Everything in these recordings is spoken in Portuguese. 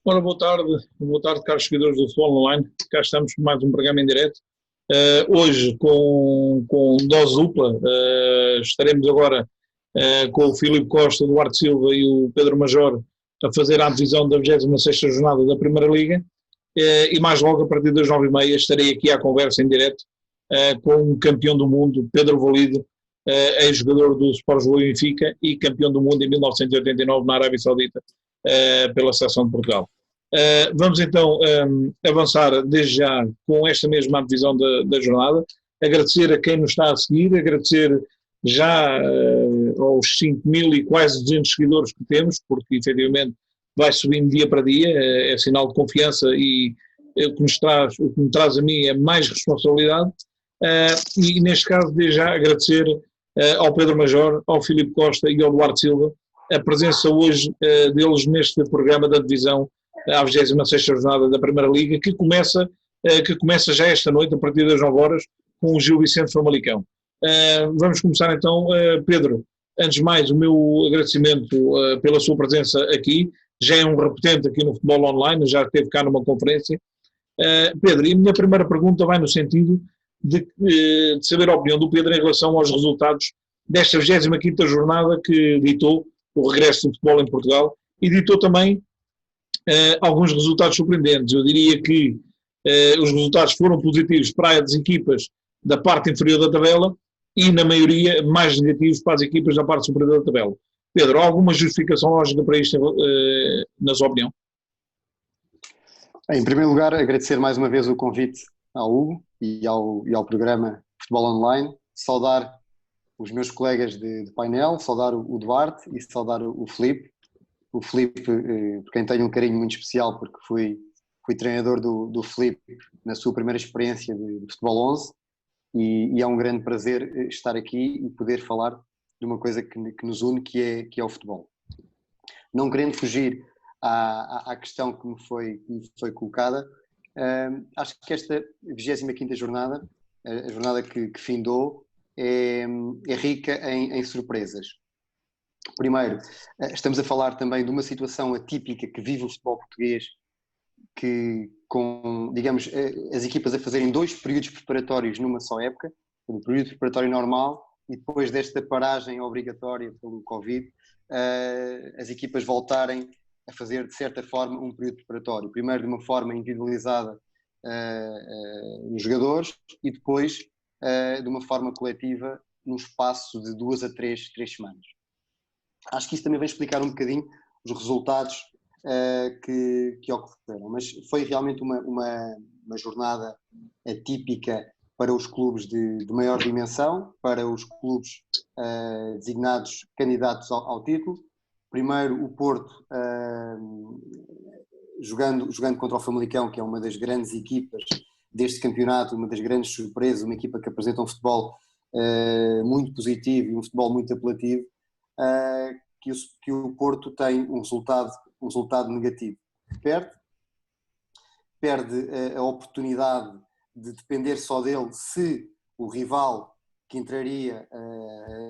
Ora, boa tarde, caros seguidores do Futebol Online. Cá estamos com mais um programa em direto. Hoje com dose dupla. Estaremos agora com o Filipe Costa, o Duarte Silva e o Pedro Major a fazer a antevisão da 26ª jornada da Primeira Liga. E mais logo, a partir das 9h30, estarei aqui à conversa em direto com um campeão do mundo, Pedro Valido, ex-jogador do Sport Lisboa e Benfica e campeão do mundo em 1989 na Arábia Saudita pela Seleção de Portugal. Vamos então avançar desde já com esta mesma divisão da jornada, agradecer a quem nos está a seguir, agradecer já aos 5.000 e quase 200 seguidores que temos, porque efetivamente vai subindo dia para dia, é sinal de confiança e o que me traz a mim é mais responsabilidade, e neste caso desde já agradecer ao Pedro Major, ao Filipe Costa e ao Duarte Silva a presença hoje deles neste programa da divisão à 26ª jornada da Primeira Liga, que começa já esta noite, a partir das 9h, com o Gil Vicente Famalicão. Vamos começar então, Pedro, antes de mais o meu agradecimento pela sua presença aqui, já é um repetente aqui no Futebol Online, já esteve cá numa conferência. Pedro, e a minha primeira pergunta vai no sentido de saber a opinião do Pedro em relação aos resultados desta 25ª jornada que ditou o regresso do futebol em Portugal e ditou também alguns resultados surpreendentes. Eu diria que os resultados foram positivos para as equipas da parte inferior da tabela e, na maioria, mais negativos para as equipas da parte superior da tabela. Pedro, há alguma justificação lógica para isto, na sua opinião? Em primeiro lugar, agradecer mais uma vez o convite ao Hugo e ao programa Futebol Online, saudar os meus colegas de painel, saudar o Duarte e saudar o Filipe. O Filipe, por quem tenho um carinho muito especial, porque fui treinador do Filipe na sua primeira experiência de Futebol 11 e é um grande prazer estar aqui e poder falar de uma coisa que nos une, que é o futebol. Não querendo fugir à questão que me foi colocada, acho que esta 25ª jornada, a jornada que findou, é rica em surpresas. Primeiro, estamos a falar também de uma situação atípica que vive o futebol português, que com, digamos, as equipas a fazerem 2 períodos preparatórios numa só época, um período preparatório normal e depois desta paragem obrigatória pelo Covid, as equipas voltarem a fazer, de certa forma, um período preparatório. Primeiro de uma forma individualizada nos jogadores e depois de uma forma coletiva num espaço de 2 a 3 semanas. Acho que isso também vai explicar um bocadinho os resultados que ocorreram, mas foi realmente uma jornada atípica para os clubes de maior dimensão, para os clubes designados candidatos ao título. Primeiro o Porto jogando contra o Famalicão, que é uma das grandes equipas deste campeonato, uma das grandes surpresas, uma equipa que apresenta um futebol muito positivo e um futebol muito apelativo, que o Porto tem um resultado negativo. Perde a oportunidade de depender só dele se o rival que entraria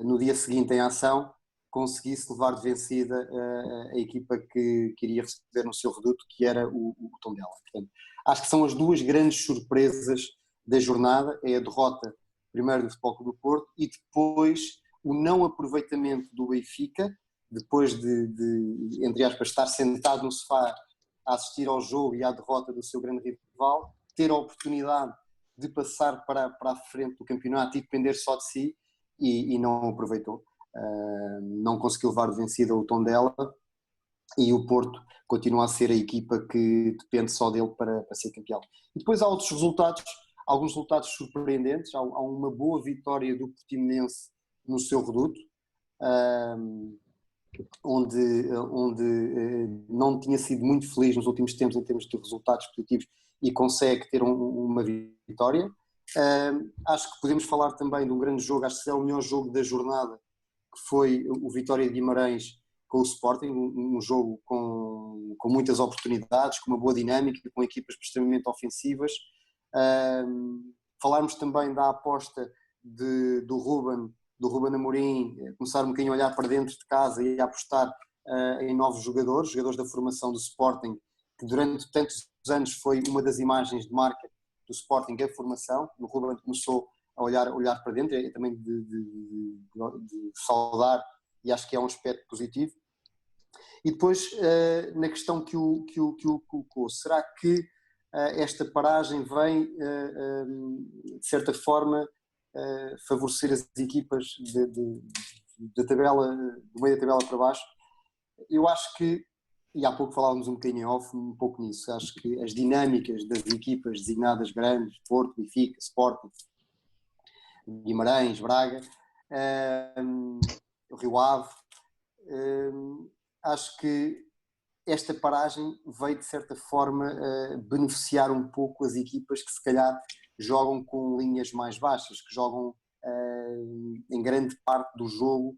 no dia seguinte em ação conseguisse levar de vencida a equipa que iria receber no seu reduto, que era o Tondela. Portanto, acho que são as 2 grandes surpresas da jornada, é a derrota primeiro do Futebol Clube do Porto e depois o não aproveitamento do Benfica, depois de entre aspas, estar sentado no sofá a assistir ao jogo e à derrota do seu grande rival, ter a oportunidade de passar para a frente do campeonato e depender só de si e não aproveitou. Não conseguiu levar de vencida o Tondela e o Porto continua a ser a equipa que depende só dele para ser campeão. E depois há outros resultados, alguns resultados surpreendentes. Há uma boa vitória do Portimonense no seu reduto, onde não tinha sido muito feliz nos últimos tempos em termos de resultados positivos e consegue ter uma vitória. Acho que podemos falar também de um grande jogo, acho que é o melhor jogo da jornada, que foi o Vitória de Guimarães com o Sporting, um jogo com muitas oportunidades, com uma boa dinâmica, com equipas extremamente ofensivas. Falarmos também da aposta do Ruben Amorim, começar um bocadinho a olhar para dentro de casa e a apostar em novos jogadores da formação do Sporting, que durante tantos anos foi uma das imagens de marca do Sporting, a formação. O Ruben começou a olhar para dentro, e também de saudar, e acho que é um aspecto positivo. E depois, na questão que o colocou, será que esta paragem vem, de certa forma, favorecer as equipas da tabela, do meio da tabela para baixo? Eu acho que, e há pouco falávamos um bocadinho em off, um pouco nisso, acho que as dinâmicas das equipas designadas grandes, Porto, Benfica, Sporting, Guimarães, Braga, o Rio Ave, acho que esta paragem veio de certa forma beneficiar um pouco as equipas que se calhar jogam com linhas mais baixas, que jogam em grande parte do jogo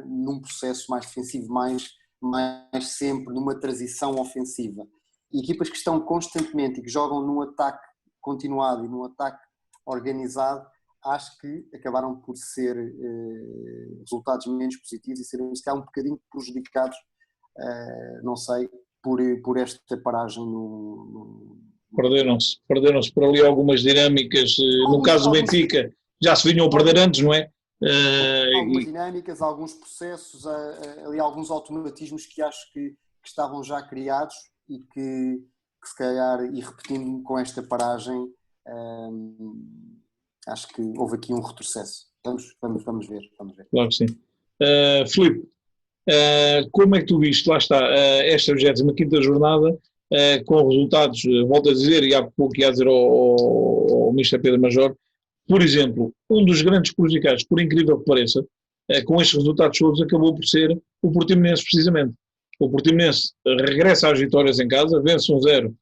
num processo mais defensivo, mais sempre numa transição ofensiva. E equipas que estão constantemente e que jogam num ataque continuado e num ataque organizado, acho que acabaram por ser resultados menos positivos e serem se calhar um bocadinho prejudicados, não sei, por esta paragem no... Perderam-se por ali algumas dinâmicas, no caso do Benfica, já se vinham a perder antes, não é? Algumas dinâmicas, alguns processos, ali alguns automatismos que acho que estavam já criados e que se calhar, e repetindo com esta paragem, acho que houve aqui um retrocesso. Vamos ver. Claro que sim. Filipe, como é que tu viste, lá está, esta 25ª jornada, com resultados, volto a dizer, e há pouco ia dizer ao Mr. Pedro Major, por exemplo, um dos grandes prejudicados, por incrível que pareça, com estes resultados todos, acabou por ser o Portimonense, precisamente. O Portimonense regressa às vitórias em casa, vence 1-0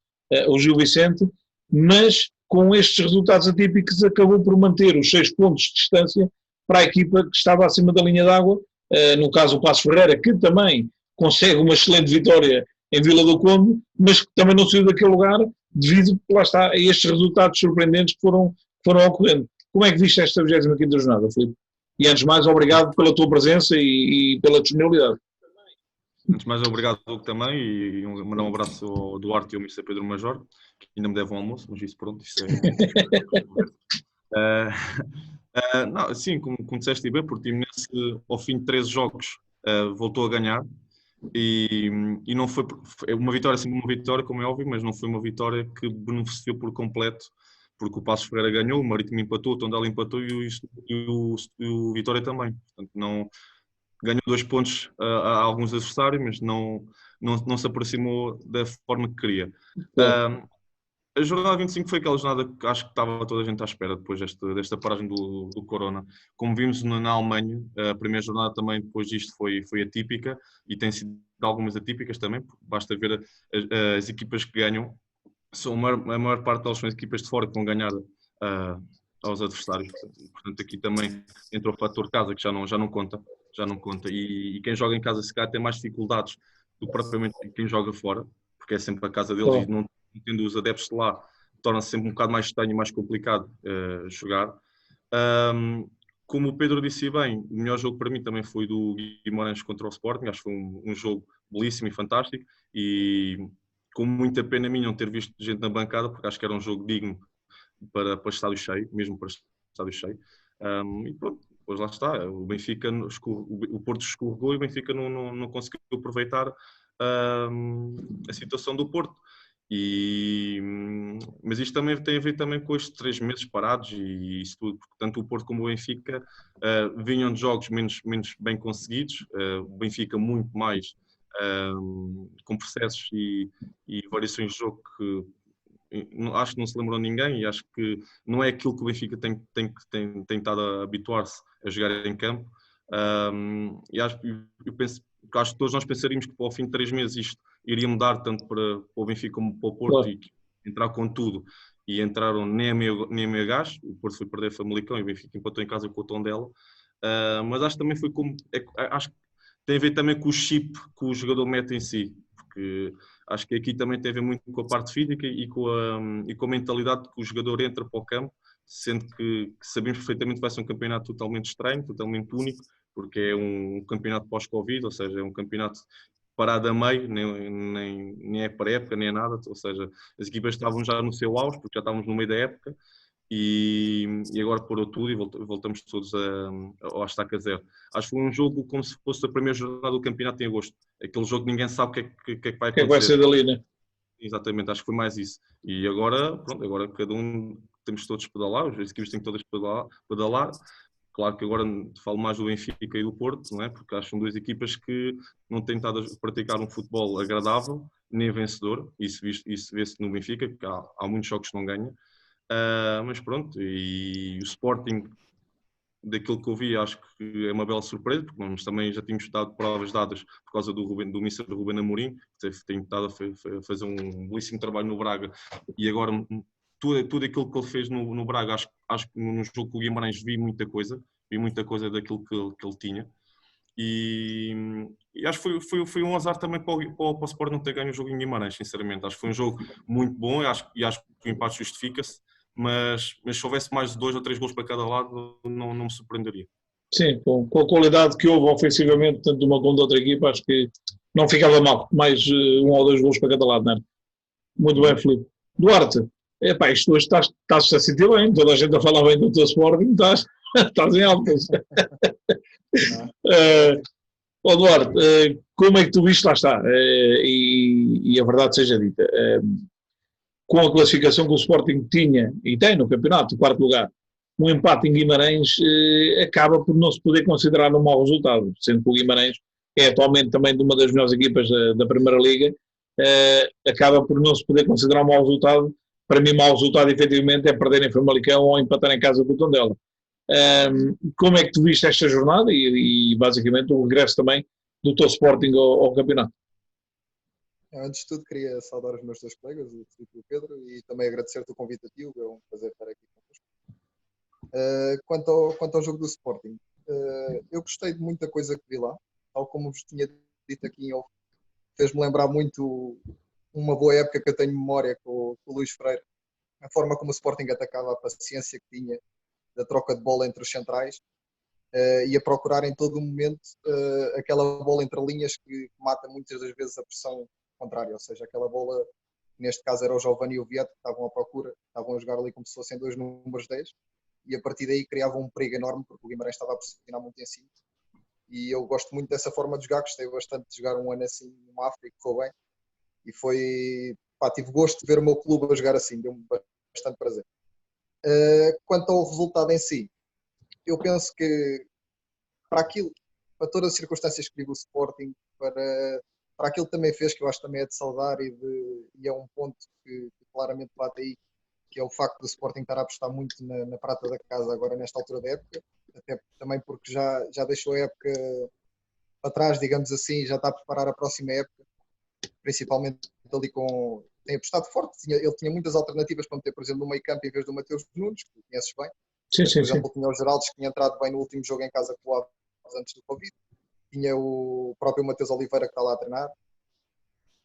o Gil Vicente, mas com estes resultados atípicos acabou por manter os 6 pontos de distância para a equipa que estava acima da linha d'água, no caso o Passos Ferreira, que também consegue uma excelente vitória em Vila do Conde, mas que também não saiu daquele lugar devido, lá está, a estes resultados surpreendentes que foram ocorrendo. Como é que viste esta 25ª jornada, Filipe? E antes de mais, obrigado pela tua presença e pela disponibilidade. Antes de mais, obrigado Hugo também e mandar um abraço ao Duarte e ao Mr. Pedro Major, que ainda me deve um almoço, mas isso pronto, isso é... não, sim, como disseste bem, porque o Portimonense ao fim de 13 jogos voltou a ganhar e não foi uma vitória, sempre uma vitória, como é óbvio, mas não foi uma vitória que beneficiou por completo, porque o Passos Ferreira ganhou, o Marítimo empatou, o Tondela empatou e o Vitória também. Portanto, não ganhou 2 pontos a alguns adversários, mas não se aproximou da forma que queria. A jornada 25 foi aquela jornada que acho que estava toda a gente à espera depois desta paragem do Corona. Como vimos na Alemanha, a primeira jornada também depois disto foi atípica e tem sido algumas atípicas também, porque basta ver as equipas que ganham, a maior parte delas são as equipas de fora que vão ganhar aos adversários. Portanto, aqui também entra o fator casa, que já não conta. E quem joga em casa se calhar tem mais dificuldades do que propriamente quem joga fora, porque é sempre a casa deles e não tendo os adeptos de lá, torna-se sempre um bocado mais estranho e mais complicado jogar. Como o Pedro disse bem, o melhor jogo para mim também foi do Guimarães contra o Sporting. Acho que foi um jogo belíssimo e fantástico e com muita pena minha não ter visto gente na bancada, porque acho que era um jogo digno para estádio cheio, mesmo para estádio cheio. E pronto, depois lá está, o Benfica, o Porto escorregou e o Benfica não conseguiu aproveitar a situação do Porto. Mas isto também tem a ver também com estes 3 meses parados e isso tudo, porque tanto o Porto como o Benfica vinham de jogos menos bem conseguidos, o Benfica muito mais com processos e variações de jogo que acho que não se lembrou ninguém e acho que não é aquilo que o Benfica tem estado a habituar-se a jogar em campo. Eu penso que acho que todos nós pensaríamos que ao fim de 3 meses isto iria mudar tanto para o Benfica como para o Porto, claro. E entrar com tudo e entraram nem a meio gás. O Porto foi perder a Famalicão e o Benfica empatou em casa com o Tondela, mas acho que também foi acho que tem a ver também com o chip que o jogador mete em si, porque acho que aqui também tem a ver muito com a parte física e com a mentalidade que o jogador entra para o campo, sendo que sabemos perfeitamente que vai ser um campeonato totalmente estranho, totalmente único, porque é um campeonato pós-Covid, ou seja, é um campeonato parado a meio, nem é pré-época, nem é nada, ou seja, as equipas estavam já no seu auge, porque já estávamos no meio da época, e agora parou tudo e voltamos todos ao estaca zero. Acho que foi um jogo como se fosse a primeira jornada do campeonato em agosto. Aquele jogo que ninguém sabe o que é que vai acontecer. O que é que vai ser dali, né? Exatamente, acho que foi mais isso. E agora, pronto, agora cada um temos todos que pedalar, as equipes têm todas que pedalar. Claro que agora falo mais do Benfica e do Porto, não é? Porque acho que são duas equipas que não têm estado a praticar um futebol agradável, nem vencedor. Isso vê-se no Benfica, que há muitos jogos que não ganha. Mas pronto, e o Sporting, daquilo que eu vi, acho que é uma bela surpresa, porque nós também já tínhamos dado provas dadas por causa do Míster Ruben Amorim, que tem estado a fazer um belíssimo trabalho no Braga, e agora tudo aquilo que ele fez no Braga, acho que no jogo com o Guimarães vi muita coisa daquilo que ele tinha, e acho que foi um azar também para o Sport não ter ganho o jogo em Guimarães, sinceramente. Acho que foi um jogo muito bom, e acho que o empate justifica-se, mas se houvesse mais de 2 ou 3 gols para cada lado, não me surpreenderia. Sim, com a qualidade que houve ofensivamente, tanto de uma como da outra equipa, acho que não ficava mal. Mais 1 ou 2 gols para cada lado, não é? Muito bem, Filipe. Duarte, epá, isto hoje estás a sentir bem, toda a gente a falar bem do teu Sporting, estás em altas. Duarte, como é que tu viste, lá está, e a verdade seja dita, com a classificação que o Sporting tinha e tem no campeonato, o 4º lugar, um empate em Guimarães acaba por não se poder considerar um mau resultado, sendo que o Guimarães é atualmente também de uma das melhores equipas da Primeira Liga, acaba por não se poder considerar um mau resultado. Para mim, mau resultado efetivamente é perder em Famalicão ou empatar em casa com o Tondela. Como é que tu viste esta jornada e basicamente o regresso também do teu Sporting ao campeonato? Antes de tudo, queria saudar os meus dois colegas, o Filipe e o Pedro, e também agradecer-te o convite a ti, é um prazer estar aqui convosco. Quanto ao jogo do Sporting, eu gostei de muita coisa que vi lá, tal como vos tinha dito aqui em off, fez-me lembrar muito uma boa época que eu tenho memória com o Luís Freire, a forma como o Sporting atacava, a paciência que tinha da troca de bola entre os centrais, e a procurar em todo o momento aquela bola entre linhas que mata muitas das vezes a pressão contrária, ou seja, aquela bola, neste caso era o Giovanni e o Vieto, que estavam à procura, estavam a jogar ali como se fossem 2 números 10, e a partir daí criavam um perigo enorme, porque o Guimarães estava a pressionar muito em cima, e eu gosto muito dessa forma de jogar, gostei bastante de jogar um ano assim no Mafra, e correu bem, e tive gosto de ver o meu clube a jogar assim, deu-me bastante prazer. Quanto ao resultado em si, eu penso que para todas as circunstâncias que vive o Sporting, para aquilo que também fez, que eu acho que também é de saudar e é um ponto que claramente bate aí, que é o facto do Sporting estar a apostar muito na prata da casa agora nesta altura da época, até também porque já deixou a época para trás, digamos assim, já está a preparar a próxima época, principalmente ali tem apostado forte, ele tinha muitas alternativas para meter, por exemplo, no meio campo em vez do Mateus Nunes, que tu conheces bem. Sim, por exemplo, tinha o Geraldes, que tinha entrado bem no último jogo em casa com o Aves antes do Covid, tinha o próprio Mateus Oliveira que está lá a treinar,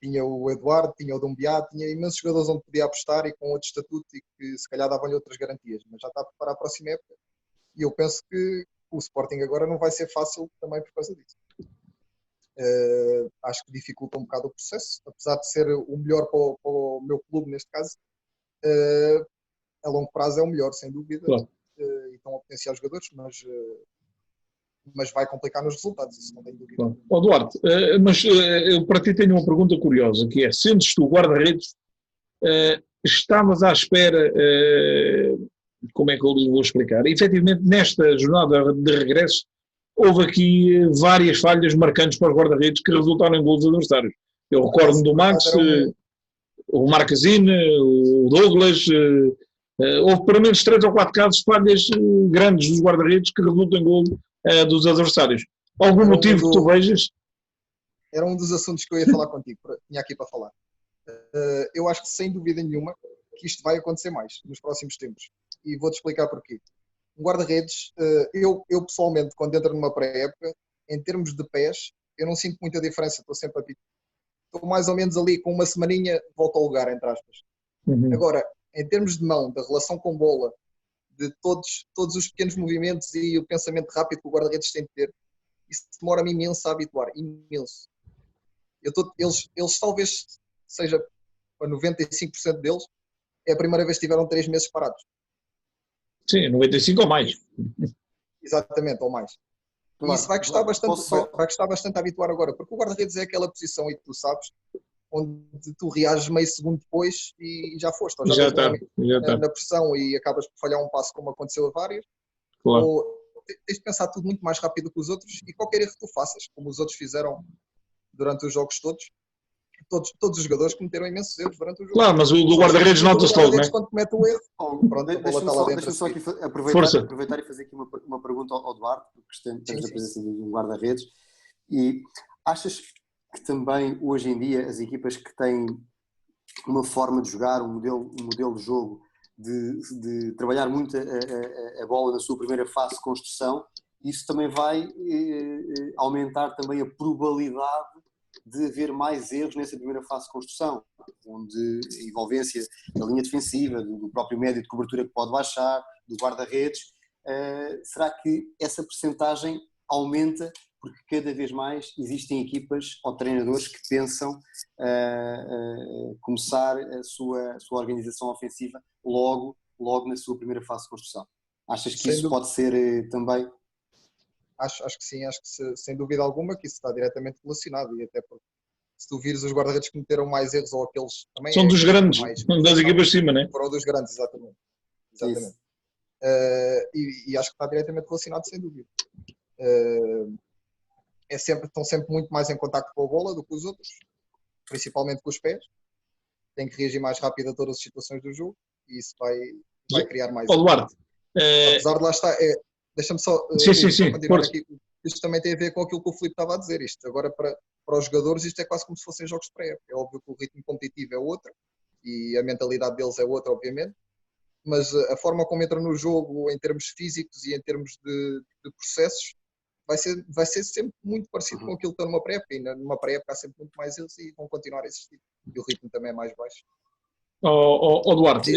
tinha o Eduardo, tinha o Dumbiá, tinha imensos jogadores onde podia apostar e com outro estatuto e que se calhar davam-lhe outras garantias, mas já está a preparar a próxima época e eu penso que o Sporting agora não vai ser fácil também por causa disso. Acho que dificulta um bocado o processo, apesar de ser o melhor para o meu clube neste caso, a longo prazo é o melhor, sem dúvida, claro. E estão a potenciar os jogadores, mas vai complicar nos resultados, isso não tenho dúvida. Claro. Duarte, mas eu para ti tenho uma pergunta curiosa, que é, sentes tu guarda-redes, estavas à espera, como é que eu lhe vou explicar? Efetivamente, nesta jornada de regresso, houve aqui várias falhas marcantes para os guarda-redes que resultaram em gols adversários. Eu recordo-me do Max, o Marquezine, o Douglas, houve pelo menos 3 ou 4 casos de falhas grandes dos guarda-redes que resultam em gol dos adversários. Algum motivo que tu vejas? Era um dos assuntos que eu ia falar contigo, tinha aqui para falar. Eu acho que sem dúvida nenhuma que isto vai acontecer mais nos próximos tempos. E vou-te explicar porquê. Um guarda-redes, eu pessoalmente, quando entro numa pré-época, em termos de pés, eu não sinto muita diferença, estou sempre a pitar. Estou mais ou menos ali com uma semaninha, volto ao lugar, entre aspas. Uhum. Agora, em termos de mão, da relação com bola, de todos os pequenos movimentos e o pensamento rápido que o guarda-redes tem de ter, isso demora-me imenso a habituar, imenso. Eles talvez seja, para 95% deles, é a primeira vez que tiveram 3 meses parados. Sim, 95 ou mais. Exatamente, ou mais. E isso vai custar bastante a habituar agora, porque o guarda-redes é aquela posição, e tu sabes, onde tu reages meio segundo depois e já foste. Ou Já está. Na pressão e acabas por falhar um passo, como aconteceu a vários. Claro. Ou tens de pensar tudo muito mais rápido que os outros, e qualquer erro que tu faças, como os outros fizeram durante os jogos todos os jogadores cometeram imensos erros durante o jogo. Claro, mas o do guarda-redes nota-se logo, não é? Quando comete o erro, pronto, a bola está lá dentro. Deixa-me só aqui aproveitar e fazer aqui uma pergunta ao Duarte, porque temos a presença de um guarda-redes. E achas que também, hoje em dia, as equipas que têm uma forma de jogar, um modelo de jogo, de trabalhar muito a bola na sua primeira fase de construção, isso também vai aumentar também a probabilidade de haver mais erros nessa primeira fase de construção, onde a envolvência da linha defensiva, do próprio médio de cobertura que pode baixar, do guarda-redes, será que essa percentagem aumenta porque cada vez mais existem equipas ou treinadores que pensam começar a sua organização ofensiva logo na sua primeira fase de construção? Achas que isso pode ser também? Acho que sim, acho que sem dúvida alguma que isso está diretamente relacionado, e até porque se tu vires os guarda-redes que cometeram mais erros, ou aqueles também... São dos grandes, das equipas de cima, não é? Foram dos grandes, exatamente. E acho que está diretamente relacionado, sem dúvida. Estão sempre muito mais em contacto com a bola do que os outros, principalmente com os pés. Têm que reagir mais rápido a todas as situações do jogo, e isso vai criar mais... Duarte, apesar de lá estar... Deixa-me só continuar aqui. Isto também tem a ver com aquilo que o Filipe estava a dizer. Isto agora, para os jogadores, isto é quase como se fossem jogos de pré-época. É óbvio que o ritmo competitivo é outro e a mentalidade deles é outra, obviamente, mas a forma como entram no jogo, em termos físicos e em termos de processos, vai ser sempre muito parecido com aquilo que está numa pré-época. E numa pré-época há sempre muito mais eles e vão continuar a existir. E o ritmo também é mais baixo. Duarte,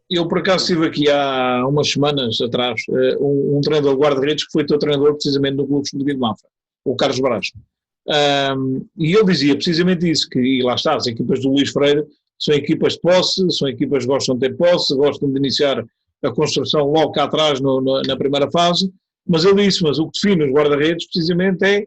eu por acaso estive aqui há umas semanas atrás um treinador de guarda-redes que foi teu treinador precisamente no Clube Desportivo de Mafra, o Carlos Brás. E ele dizia precisamente isso, e lá está, as equipas do Luís Freire são equipas de posse, são equipas que gostam de ter posse, gostam de iniciar a construção logo cá atrás na primeira fase, mas ele disse, mas o que define os guarda-redes precisamente é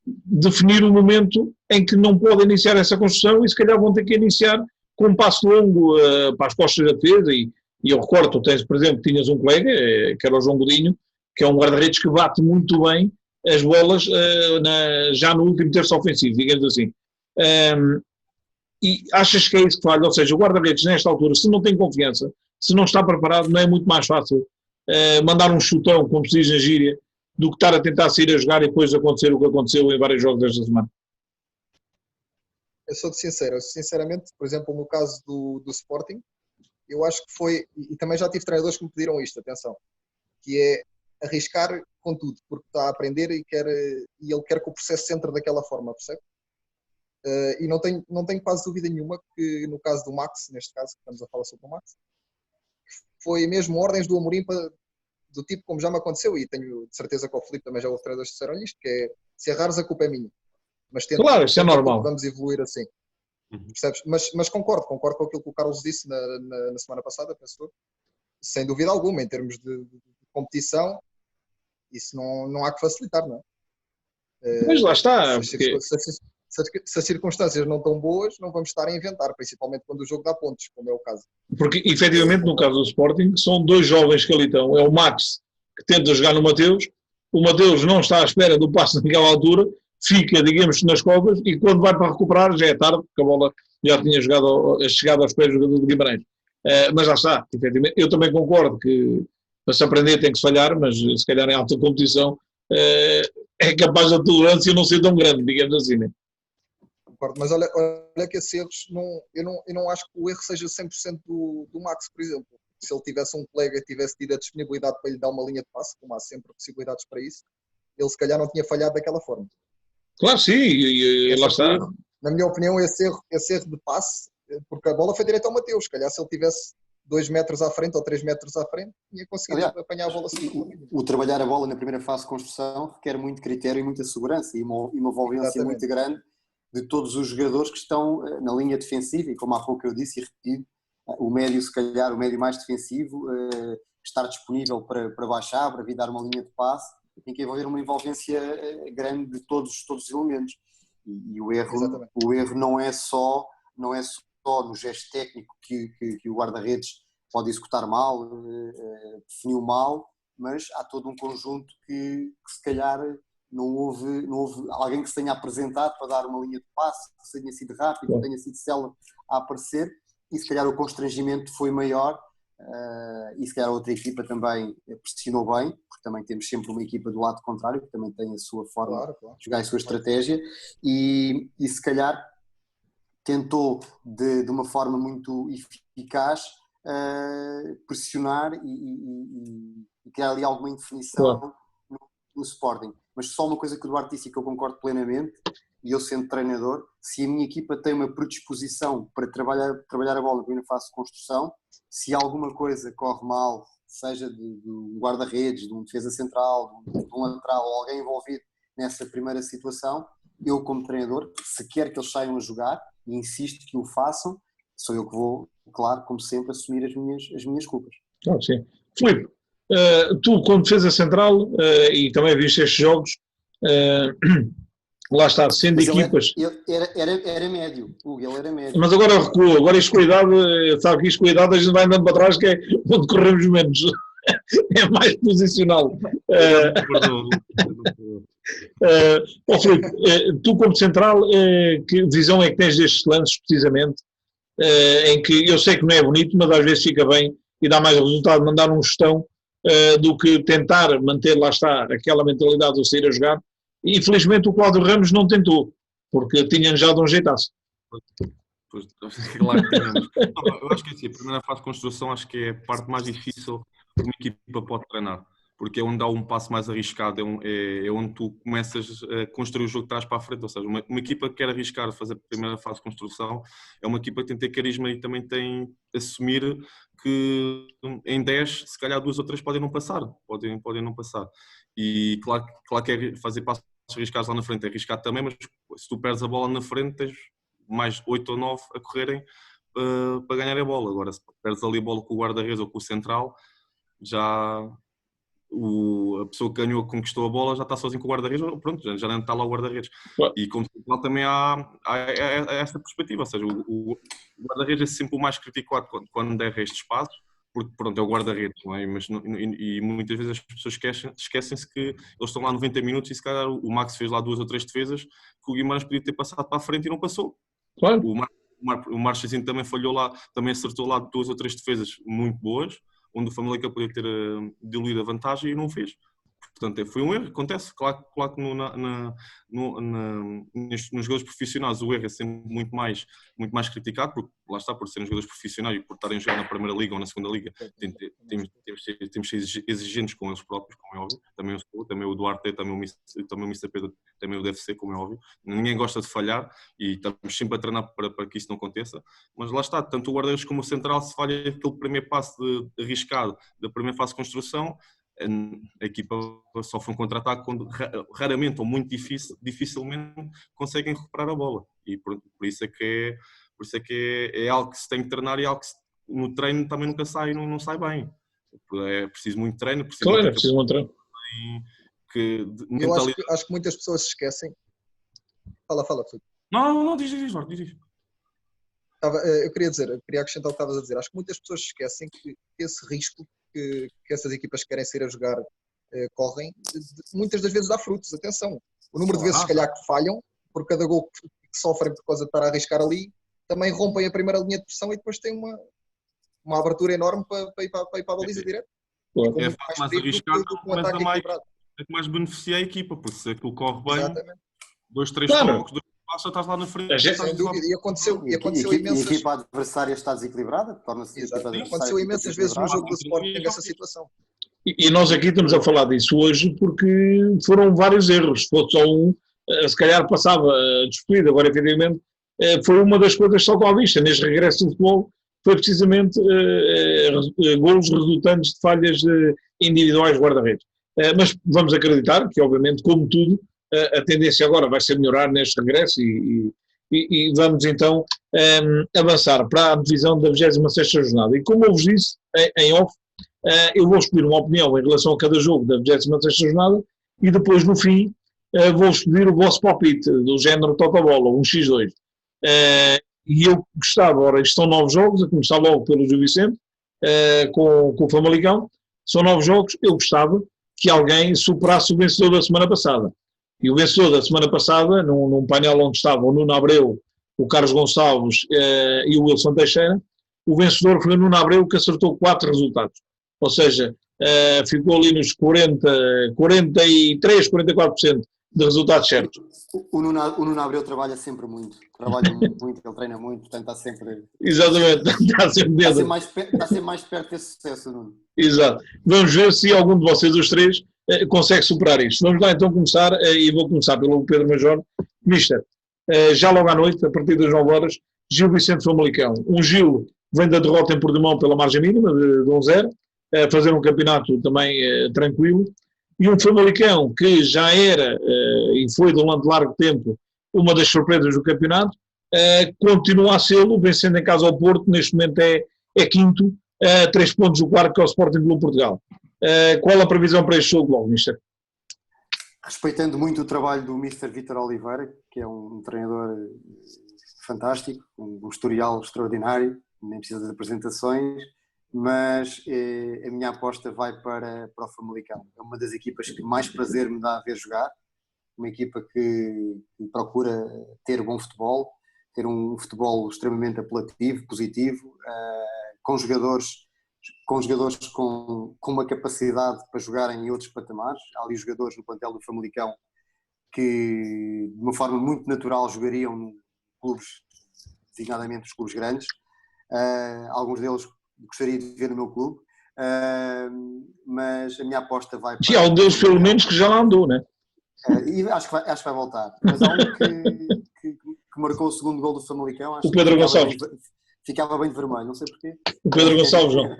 definir o momento em que não podem iniciar essa construção e se calhar vão ter que iniciar com um passo longo para as costas da defesa, e eu recordo, tu tens, por exemplo, tinhas um colega, que era o João Godinho, que é um guarda-redes que bate muito bem as bolas já no último terço ofensivo, digamos assim. E achas que é isso que falha? Ou seja, o guarda-redes nesta altura, se não tem confiança, se não está preparado, não é muito mais fácil mandar um chutão, como se diz na gíria, do que estar a tentar sair a jogar e depois acontecer o que aconteceu em vários jogos desta semana? Eu sou sincero, sinceramente, por exemplo, no caso do Sporting, eu acho que foi, e também já tive treinadores que me pediram isto, atenção, que é arriscar com tudo, porque está a aprender e ele quer que o processo se entre daquela forma, percebe? E não tenho quase dúvida nenhuma que no caso do Max, neste caso, que estamos a falar sobre o Max, foi mesmo ordens do Amorim do tipo como já me aconteceu, e tenho de certeza que o Filipe também já houve treinadores que disseram isto, que é, se errares a culpa é minha. Mas claro, isso é normal. Vamos evoluir assim. Percebes? Mas concordo com aquilo que o Carlos disse na semana passada, penso, sem dúvida alguma, em termos de competição, isso não há que facilitar, não é? Mas lá está. Se as circunstâncias não estão boas, não vamos estar a inventar, principalmente quando o jogo dá pontos, como é o caso. Porque, efetivamente, no caso do Sporting, são dois jovens que ali estão. É o Max, que tenta jogar no Mateus, o Mateus não está à espera do passe naquela altura, fica, digamos, nas covas, e quando vai para recuperar já é tarde, porque a bola já tinha chegado aos pés do jogador de Guimarães. Mas lá está, efetivamente. Eu também concordo que para se aprender tem que se falhar, mas se calhar em alta competição é capaz da tolerância não ser tão grande, digamos assim, né? Concordo, mas olha que esses erros, eu não acho que o erro seja 100% do Max, por exemplo. Se ele tivesse um colega que tivesse tido a disponibilidade para lhe dar uma linha de passe, como há sempre possibilidades para isso, ele se calhar não tinha falhado daquela forma. Claro, sim, e lá está. Na minha opinião, esse erro de passe, porque a bola foi direto ao Mateus, se calhar se ele tivesse 2 metros à frente ou 3 metros à frente, tinha conseguido apanhar a bola assim. O trabalhar a bola na primeira fase de construção requer muito critério e muita segurança e uma envolvência muito grande de todos os jogadores que estão na linha defensiva e como há pouco eu disse e repetido, o médio se calhar, o médio mais defensivo, estar disponível para baixar, para vir dar uma linha de passe, tem que haver uma envolvência grande de todos os elementos e o erro não é só no gesto técnico que o guarda-redes pode executar mal, definiu mal, mas há todo um conjunto que se calhar não houve alguém que se tenha apresentado para dar uma linha de passe, que tenha sido rápido, que tenha sido célebre a aparecer e se calhar o constrangimento foi maior e se calhar a outra equipa também pressionou bem, porque também temos sempre uma equipa do lado contrário que também tem a sua forma de jogar a sua estratégia e se calhar tentou de uma forma muito eficaz pressionar e criar ali alguma indefinição no Sporting. Mas só uma coisa que o Duarte disse e que eu concordo plenamente, e eu sendo treinador, se a minha equipa tem uma predisposição para trabalhar a bola na primeira fase de construção, se alguma coisa corre mal, seja de um guarda-redes, de um defesa central, de um lateral ou alguém envolvido nessa primeira situação, eu como treinador, se quer que eles saiam a jogar, e insisto que o façam, sou eu que vou, claro, como sempre, assumir as minhas culpas. Sim. Filipe, tu como defesa central e também viste estes jogos, lá está, sendo mas equipas... Era médio, Hugo, ele era médio. Mas agora recuou, agora isto cuidado, sabe que isto cuidado a gente vai andando para trás que é onde corremos menos, é mais posicional. Filipe, tu como central, que visão é que tens destes lances precisamente, em que eu sei que não é bonito, mas às vezes fica bem e dá mais resultado mandar um gestão do que tentar manter, lá está, aquela mentalidade de sair a jogar. E infelizmente o Cláudio Ramos não tentou, porque tinha já de um jeitaço. Pois, claro que tínhamos. Eu acho que assim, a primeira fase de construção acho que é a parte mais difícil que uma equipa pode treinar, porque é onde há um passo mais arriscado, é onde tu começas a construir o jogo de trás para a frente, ou seja, uma equipa que quer arriscar fazer a primeira fase de construção é uma equipa que tem que ter carisma e também tem assumir que em 10, se calhar 2 ou 3 podem não passar, podem não passar. E claro que é fazer passos arriscados lá na frente, é arriscado também, mas se tu perdes a bola na frente, tens mais 8 ou 9 a correrem para ganhar a bola. Agora, se perdes ali a bola com o guarda-redes ou com o central, já a pessoa que ganhou, conquistou a bola, já está sozinho com o guarda-redes, pronto, já não está lá o guarda-redes. E como central também há essa perspectiva, ou seja, o guarda-redes é sempre o mais criticado quando der este espaço, porque pronto, é o guarda-redes, não é? Mas, e muitas vezes as pessoas esquecem-se que eles estão lá 90 minutos e se calhar o Max fez lá 2 ou 3 defesas que o Guimarães podia ter passado para a frente e não passou. Claro. O Marchezinho também falhou lá, também acertou lá 2 ou 3 defesas muito boas, onde o Famalicão podia ter diluído a vantagem e não fez. Portanto, foi um erro, acontece. Claro que nos jogadores profissionais o erro é sempre muito mais criticado, porque lá está, por serem jogadores profissionais e por estarem a jogar na Primeira Liga ou na Segunda Liga, temos de ser exigentes com eles próprios, como é óbvio. Também o Duarte, também o Mr. Pedro, também o deve ser, como é óbvio. Ninguém gosta de falhar e estamos sempre a treinar para que isso não aconteça. Mas lá está, tanto o guarda-redes como o central, se falha aquele primeiro passo de arriscado da primeira fase de construção, a equipa sofre um contra-ataque quando raramente ou muito dificilmente conseguem recuperar a bola e por isso é que é algo que se tem que treinar e algo que no treino também nunca sai, não sai bem. É preciso muito treino, claro, é preciso muito treino. Eu acho que muitas pessoas se esquecem. Fala, Filipe. Não, diz. Eu queria acrescentar o que estavas a dizer. Acho que muitas pessoas se esquecem que esse risco que essas equipas que querem sair a jogar correm, muitas das vezes dá frutos. Atenção, o número de vezes se calhar que falham, por cada gol que sofrem por causa de estar a arriscar ali, também rompem a primeira linha de pressão e depois têm uma abertura enorme para ir para a baliza direta. É mais arriscado, mas é que mais beneficia a equipa, porque se aquilo corre bem, exatamente. 2, 3 toques, 2 passos, estás lá na frente. Sem dúvida, e aconteceu imensas... E a equipa adversária está desequilibrada, torna-se aconteceu imensas vezes no jogo do Sporting essa situação. E nós aqui estamos a falar disso hoje porque foram vários erros. Se fosse só um, se calhar passava destruído. Agora, efetivamente, foi uma das coisas só com a vista. Neste regresso do futebol, foi precisamente golos resultantes de falhas individuais guarda-redes. Mas vamos acreditar que, obviamente, como tudo, a tendência agora vai ser melhorar neste regresso e vamos então avançar para a divisão da 26ª jornada. E como eu vos disse em off, eu vou escolher uma opinião em relação a cada jogo da 26ª jornada e depois no fim vou escolher o vosso palpite do género Totobola, 1x2. E eu gostava, ora, isto são 9 jogos, a começar logo pelo Gil Vicente, com o Famalicão, são 9 jogos, eu gostava que alguém superasse o vencedor da semana passada. E o vencedor da semana passada, num painel onde estavam o Nuno Abreu, o Carlos Gonçalves e o Wilson Teixeira, o vencedor foi o Nuno Abreu, que acertou 4 resultados. Ou seja, ficou ali nos 43, 44% de resultados certos. O Nuno Abreu trabalha sempre muito, ele treina muito, portanto está sempre... Exatamente, está sempre dentro. Está sempre mais perto desse sucesso, Nuno. Exato. Vamos ver se algum de vocês, os três, consegue superar isto. Vamos lá então começar, e vou começar pelo Pedro Major. Mister, já logo à noite, a partir das 9 horas, Gil Vicente Famalicão. Um Gil vem da derrota em Portimão pela margem mínima de 1-0, fazer um campeonato também tranquilo, e um Famalicão que já era, e foi durante largo tempo, uma das surpresas do campeonato, continua a sê-lo, vencendo em casa ao Porto, neste momento é quinto, 3 pontos do quarto, que é o Sporting Clube Portugal. Qual a previsão para este jogo logo, Mister? Respeitando muito o trabalho do Mr. Vítor Oliveira, que é um treinador fantástico, um historial extraordinário, nem precisa de apresentações, mas a minha aposta vai para o Famalicão. É uma das equipas que mais prazer me dá a ver jogar, uma equipa que procura ter bom futebol, ter um futebol extremamente apelativo, positivo, com jogadores com uma capacidade para jogarem em outros patamares. Há ali jogadores no plantel do Famalicão que de uma forma muito natural jogariam em clubes, designadamente os clubes grandes. Alguns deles gostaria de ver no meu clube, mas a minha aposta vai para... Sim, há um deles pelo menos que já lá andou, né? E acho que vai voltar. Mas há um que marcou o segundo gol do Famalicão. Acho o Pedro Gonçalves. Ficava bem de vermelho, não sei porquê. O Pedro Gonçalves, não.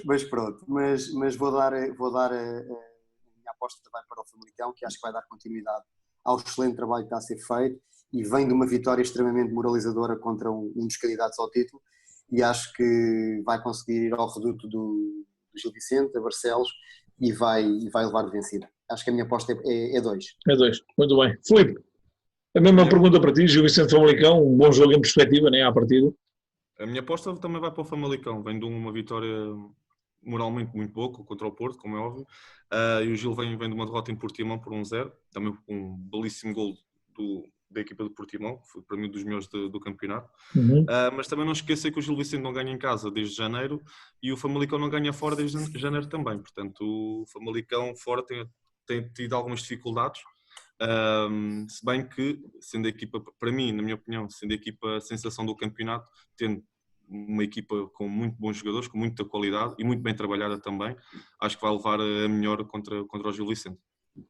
mas pronto, mas vou dar a minha aposta vai para o Famalicão, que acho que vai dar continuidade ao excelente trabalho que está a ser feito e vem de uma vitória extremamente moralizadora contra um dos candidatos ao título e acho que vai conseguir ir ao reduto do Gil Vicente, a Barcelos e vai levar de vencida. Acho que a minha aposta é 2. É 2, muito bem. Filipe, a mesma pergunta para ti, Gil Vicente Famalicão, um bom jogo em perspectiva, né, à partida. A minha aposta também vai para o Famalicão, vem de uma vitória moralmente muito pouco contra o Porto, como é óbvio, e o Gil vem de uma derrota em Portimão por 1-0, também com um belíssimo gol da equipa de Portimão, que foi para mim dos melhores do campeonato. Mas também não esqueça que o Gil Vicente não ganha em casa desde janeiro e o Famalicão não ganha fora desde janeiro também, portanto o Famalicão fora tem tido algumas dificuldades, se bem que, sendo a equipa, para mim, na minha opinião, sendo a equipa sensação do campeonato, tendo uma equipa com muito bons jogadores, com muita qualidade e muito bem trabalhada também, acho que vai levar a melhor contra o Gil Vicente.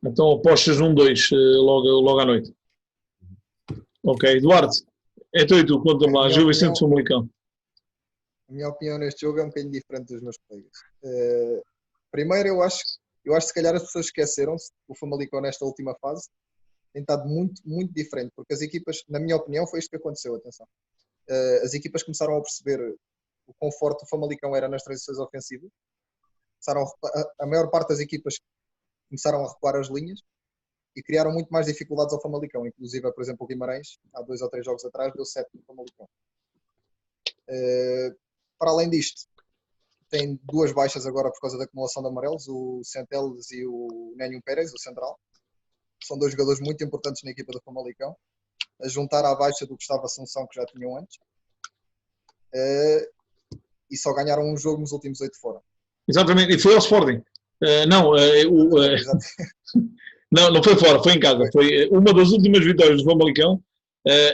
Então apostas 1-2 logo à noite. Ok, Duarte, então e tu, conta-me lá, Gil Vicente Famalicão. A minha opinião neste jogo é um bocadinho diferente dos meus colegas. Primeiro, eu acho que se calhar as pessoas esqueceram-se que o Famalicão nesta última fase tem estado muito, muito diferente, porque as equipas, na minha opinião, foi isto que aconteceu, atenção. As equipas começaram a perceber o quão forte o Famalicão era nas transições ofensivas. A maior parte das equipas começaram a recuar as linhas e criaram muito mais dificuldades ao Famalicão. Inclusive, por exemplo, o Guimarães, há 2 ou 3 jogos atrás, deu 7 no Famalicão. Para além disto, tem 2 baixas agora por causa da acumulação de amarelos, o Centelles e o Nenhum Pérez, o central. São 2 jogadores muito importantes na equipa do Famalicão, a juntar à baixa do Gustavo Assunção, que já tinham antes. E só ganharam um jogo nos últimos 8 fora. Exatamente, e foi ao Sporting. Não foi fora, foi em casa. Foi uma das últimas vitórias do Famalicão,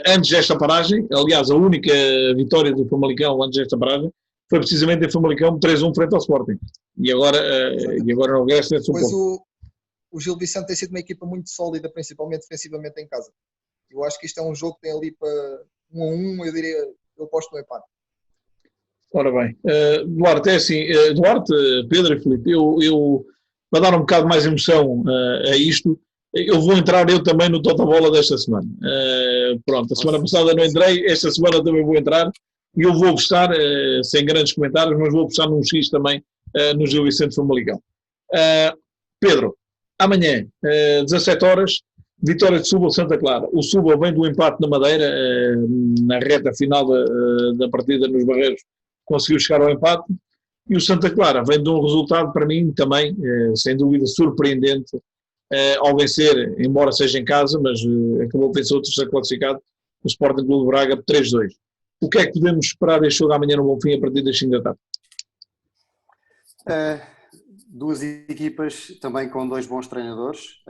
antes desta paragem. Aliás, a única vitória do Famalicão antes desta paragem foi precisamente em Famalicão 3-1 frente ao Sporting. E agora não resta esse ponto. O Gil Vicente tem sido uma equipa muito sólida, principalmente defensivamente em casa. Eu acho que isto é um jogo que tem ali para 1-1, eu diria, eu aposto no empate. Ora bem, Duarte, é assim, Duarte, Pedro e Filipe, para dar um bocado mais emoção a isto, eu vou entrar eu também no Total Bola desta semana. Pronto, a semana passada não entrei, esta semana também vou entrar e eu vou apostar, sem grandes comentários, mas vou apostar num X também no Gil Vicente Famalicão. Pedro, amanhã, 17 horas, vitória de Setúbal Santa Clara. O Setúbal vem do empate na Madeira, na reta final da partida nos Barreiros, conseguiu chegar ao empate, e o Santa Clara vem de um resultado, para mim, também, sem dúvida, surpreendente, ao vencer, embora seja em casa, mas acabou vencendo o terceiro classificado, o Sporting Clube de Braga, por 3-2. O que é que podemos esperar deste jogo amanhã no Bonfim a partir das 5 da tarde? Duas equipas também com dois bons treinadores.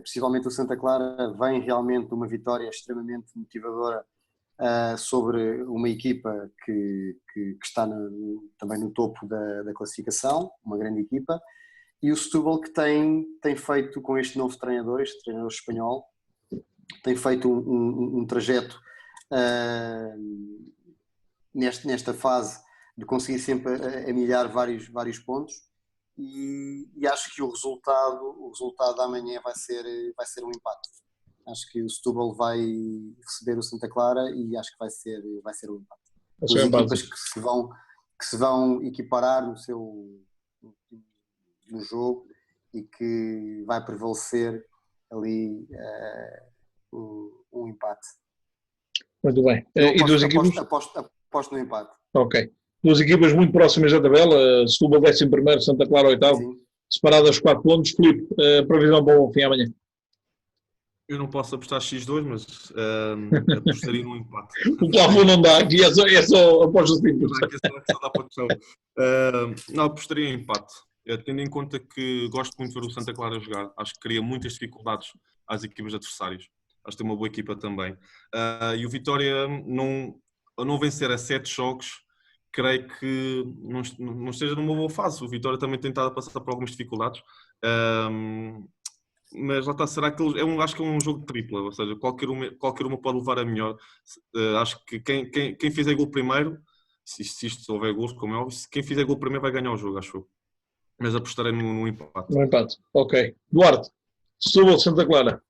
Possivelmente o Santa Clara vem realmente de uma vitória extremamente motivadora sobre uma equipa que está também no topo da classificação, uma grande equipa, e o Setúbal que tem feito com este novo treinador, este treinador espanhol, tem feito um trajeto nesta fase de conseguir sempre amilhar vários pontos, e acho que o resultado da amanhã vai ser um empate. Acho que o Setúbal vai receber o Santa Clara e acho que vai ser um empate. Duas equipas que se vão equiparar no jogo e que vai prevalecer ali um empate. Muito bem. E duas equipas? Aposto no empate. Ok. Duas equipas muito próximas da tabela, Setúbal 11º, Santa Clara 8º, separadas 4 pontos. Filipe, previsão para o fim amanhã? Eu não posso apostar X2, mas apostaria num empate. O plafond não dá, aqui é só apostas simples. Aqui é só dá para questão. Não, apostaria em empate. Tendo em conta que gosto muito de ver o Santa Clara jogar, acho que cria muitas dificuldades às equipas adversárias. Acho que tem uma boa equipa também. E o Vitória, não vencer a 7 jogos, creio que não esteja numa boa fase. O Vitória também tem estado a passar por algumas dificuldades. Mas lá está, será que acho que é um jogo de tripla, ou seja, qualquer uma pode levar a melhor. Acho que quem fizer gol primeiro, se isto houver gols, como é óbvio, quem fizer gol primeiro vai ganhar o jogo, acho eu. Mas apostarei no empate. No empate, ok. Duarte, Setúbal Santa Clara.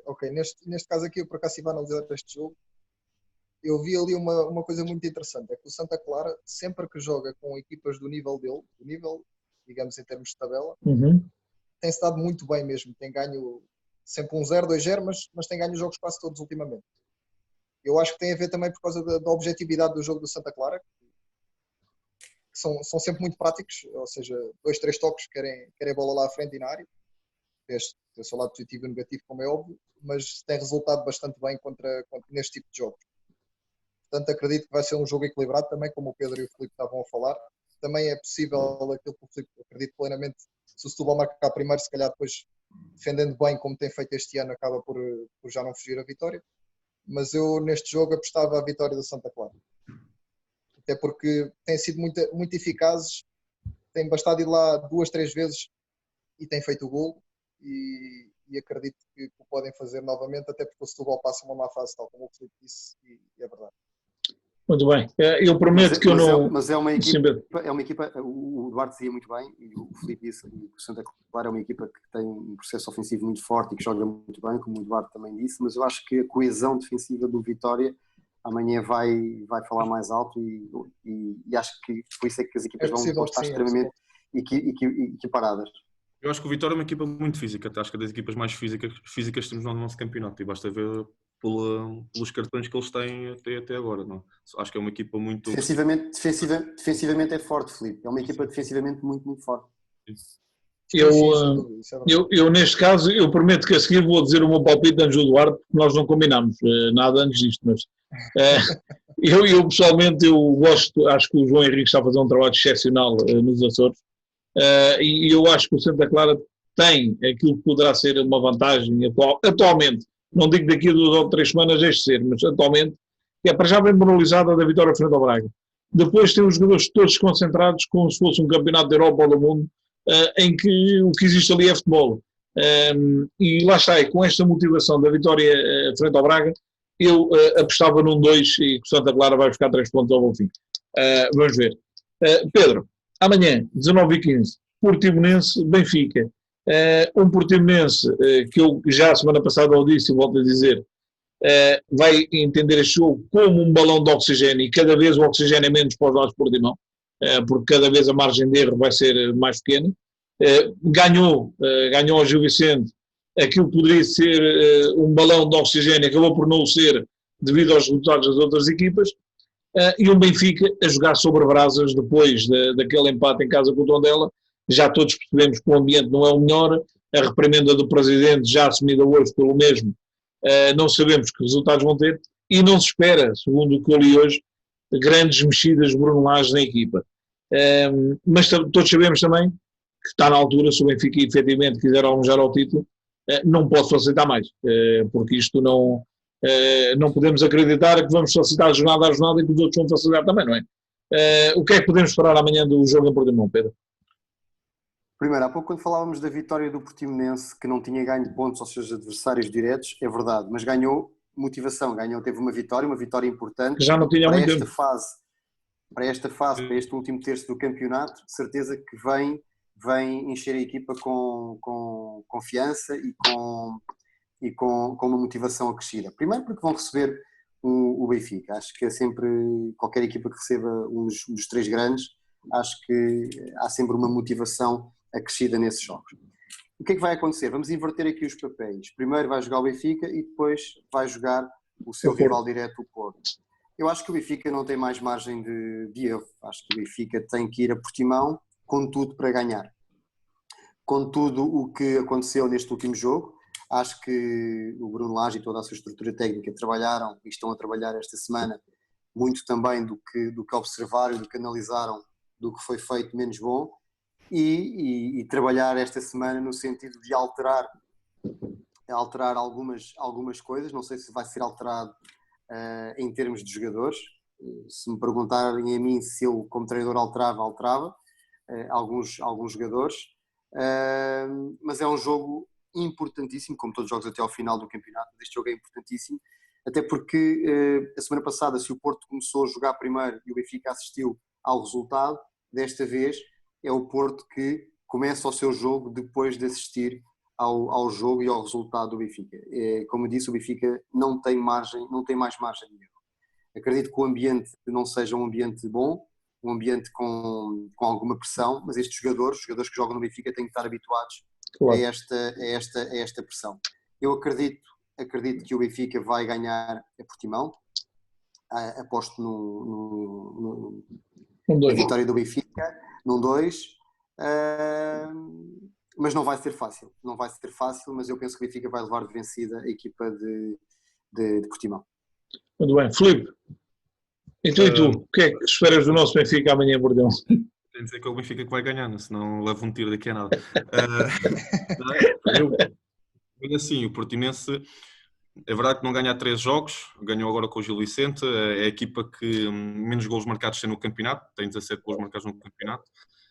Ok, neste caso aqui eu por acaso estive a analisar este jogo. Eu vi ali uma coisa muito interessante, é que o Santa Clara, sempre que joga com equipas do nível dele, digamos em termos de tabela, tem-se dado muito bem mesmo, tem ganho sempre 1-0, 2-0, mas tem ganho os jogos quase todos ultimamente. Eu acho que tem a ver também por causa da objetividade do jogo do Santa Clara, que são sempre muito práticos, ou seja, 2, 3 toques, querem a bola lá à frente e na área. Tem o seu lado positivo e negativo, como é óbvio, mas tem resultado bastante bem contra neste tipo de jogos. Portanto, acredito que vai ser um jogo equilibrado também, como o Pedro e o Filipe estavam a falar. Também é possível aquilo que o Filipe, acredito plenamente, se o Setúbal marcar primeiro, se calhar depois, defendendo bem como tem feito este ano, acaba por já não fugir a vitória. Mas eu, neste jogo, apostava a vitória do Santa Clara. Até porque têm sido muito eficazes, têm bastado ir lá 2, 3 vezes e têm feito o golo. E acredito que o podem fazer novamente, até porque o Setúbal passa uma má fase, tal como o Filipe disse, e é verdade. Muito bem. Eu prometo que eu não... Mas é uma equipa, o Duarte dizia muito bem, e o Filipe disse que o Santa Clara é uma equipa que tem um processo ofensivo muito forte e que joga muito bem, como o Duarte também disse, mas eu acho que a coesão defensiva do Vitória amanhã vai falar mais alto e acho que por isso é que as equipas vão estar extremamente equiparadas. Eu acho que o Vitória é uma equipa muito física, acho que é das equipas mais físicas que temos no nosso campeonato, e basta ver pelos cartões que eles têm até agora. Não? Acho que é uma equipa muito... Defensivamente é forte, Filipe. É uma equipa defensivamente muito, muito forte. Eu, neste caso, eu prometo que a seguir vou dizer o meu palpite antes do Duarte, porque nós não combinámos nada antes disto, mas eu pessoalmente gosto, acho que o João Henrique está a fazer um trabalho excepcional nos Açores, e eu acho que o Santa Clara tem aquilo que poderá ser uma vantagem atualmente, não digo daqui a 2 ou 3 semanas deixe ser, mas atualmente, é para já bem moralizada da vitória frente ao Braga. Depois tem os jogadores todos concentrados como se fosse um campeonato da Europa ou do mundo, em que o que existe ali é futebol. E lá está, e com esta motivação da vitória frente ao Braga, eu apostava num 2 e que o Santa Clara vai buscar 3 pontos ao Benfica. Vamos ver. Pedro, amanhã, 19h15, Portimonense, Benfica. Um Portimonense que eu já a semana passada o disse e volto a dizer, vai entender este jogo como um balão de oxigênio e cada vez o oxigênio é menos para os lados de Portimão, porque cada vez a margem de erro vai ser mais pequena. Ganhou ao Gil Vicente, aquilo poderia ser um balão de oxigênio, acabou por não o ser devido aos resultados das outras equipas, e um Benfica a jogar sobre brasas depois daquele empate em casa com o Tondela. Já todos percebemos que o ambiente não é o melhor, a reprimenda do Presidente já assumida hoje pelo mesmo, não sabemos que resultados vão ter, e não se espera, segundo o que eu li hoje, grandes mexidas de Bruno Lage na equipa. Mas todos sabemos também que está na altura, se o Benfica efetivamente quiser almejar ao título, não pode facilitar mais, porque isto não podemos acreditar que vamos facilitar a jornada e que os outros vão facilitar também, não é? O que é que podemos esperar amanhã do jogo em Portimão, Pedro? Primeiro, há pouco quando falávamos da vitória do Portimonense, que não tinha ganho pontos aos seus adversários diretos, é verdade, mas ganhou motivação, teve uma vitória importante. Que já não tinha muito tempo. Para este último terço do campeonato, certeza que vem encher a equipa com confiança e com uma motivação acrescida. Primeiro porque vão receber o Benfica. Acho que é sempre, qualquer equipa que receba um dos três grandes, acho que há sempre uma motivação acrescida nesses jogos. O que é que vai acontecer? Vamos inverter aqui os papéis. Primeiro vai jogar o Benfica e depois vai jogar o seu rival direto, o Porto. Eu acho que o Benfica não tem mais margem de erro. Acho que o Benfica tem que ir a Portimão com tudo para ganhar. Com tudo o que aconteceu neste último jogo, acho que o Bruno Lage e toda a sua estrutura técnica trabalharam e estão a trabalhar esta semana muito também do que observaram e do que analisaram do que foi feito menos bom e trabalhar esta semana no sentido de alterar algumas coisas. Não sei se vai ser alterado em termos de jogadores. Se me perguntarem a mim se eu como treinador alterava alguns jogadores, mas é um jogo importantíssimo, como todos os jogos até ao final do campeonato. Este jogo é importantíssimo, até porque a semana passada, se o Porto começou a jogar primeiro e o Benfica assistiu ao resultado, desta vez é o Porto que começa o seu jogo depois de assistir ao jogo e ao resultado do Benfica. Como eu disse, o Benfica não tem mais margem de erro. Acredito que o ambiente não seja um ambiente bom, um ambiente com alguma pressão, mas estes jogadores que jogam no Benfica têm que estar habituados a esta pressão. Eu acredito que o Benfica vai ganhar a Portimão. Aposto na vitória do Benfica, num 2, mas não vai ser fácil, mas eu penso que o Benfica vai levar de vencida a equipa de Portimão. Muito bem. Filipe, e tu? O que é que esperas do nosso Benfica amanhã, Bordão? Tem de dizer que é o Benfica que vai ganhar, senão levo um tiro daqui a nada. Eu assim, o Portimonense, é verdade que não ganha 3 jogos, ganhou agora com o Gil Vicente, é a equipa que menos golos marcados tem no campeonato, tem 17 golos marcados no campeonato,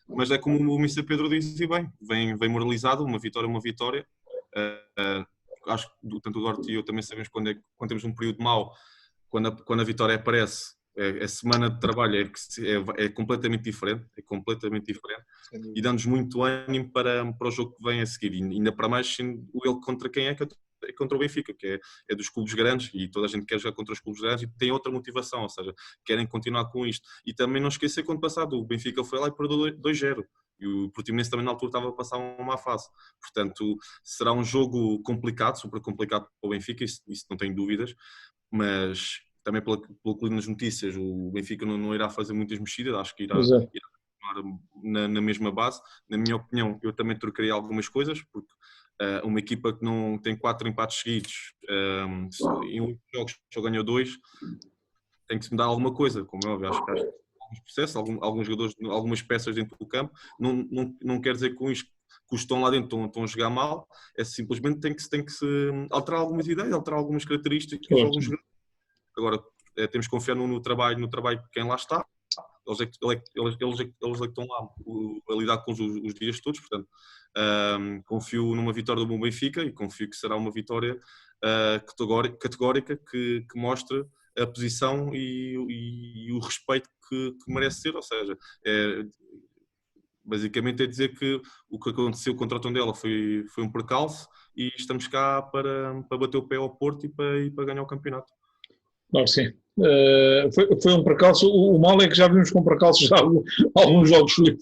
mas é como o Mr. Pedro disse bem, vem moralizado, uma vitória é uma vitória. Acho que tanto o Duarte e eu também sabemos quando temos um período mau, quando a vitória aparece, a semana de trabalho é completamente diferente, e dá-nos muito ânimo para o jogo que vem a seguir, e ainda para mais sendo ele contra quem é contra o Benfica, que é dos clubes grandes, e toda a gente quer jogar contra os clubes grandes e tem outra motivação, ou seja, querem continuar com isto. E também não esquecer que ano passado o Benfica foi lá e perdeu 2-0, e o Portimonense também na altura estava a passar uma má fase. Portanto, será um jogo complicado, super complicado para o Benfica, isso não tenho dúvidas, mas também pelo que li nas notícias, o Benfica não irá fazer muitas mexidas, acho que irá continuar na mesma base. Na minha opinião, eu também trocaria algumas coisas, porque uma equipa que não tem 4 empates seguidos, em 8 jogos só ganhou 2, tem que se mudar alguma coisa, como é óbvio. Acho que há alguns processos, alguns jogadores, algumas peças dentro do campo, não quer dizer que com isto que os que estão lá dentro estão a jogar mal, é simplesmente tem que se alterar algumas ideias, alterar algumas características de alguns jogadores. Agora, temos que confiar no trabalho de quem lá está, eles é que estão lá a lidar com os dias todos, portanto, confio numa vitória do bom Benfica e confio que será uma vitória categórica que mostre a posição e o respeito que merece ser, ou seja, basicamente é dizer que o que aconteceu contra o Tondela foi um percalço e estamos cá para bater o pé ao Porto e para ganhar o campeonato. Claro, sim. Foi um percalço. O mal é que já vimos com percalços já alguns jogos, Filipe.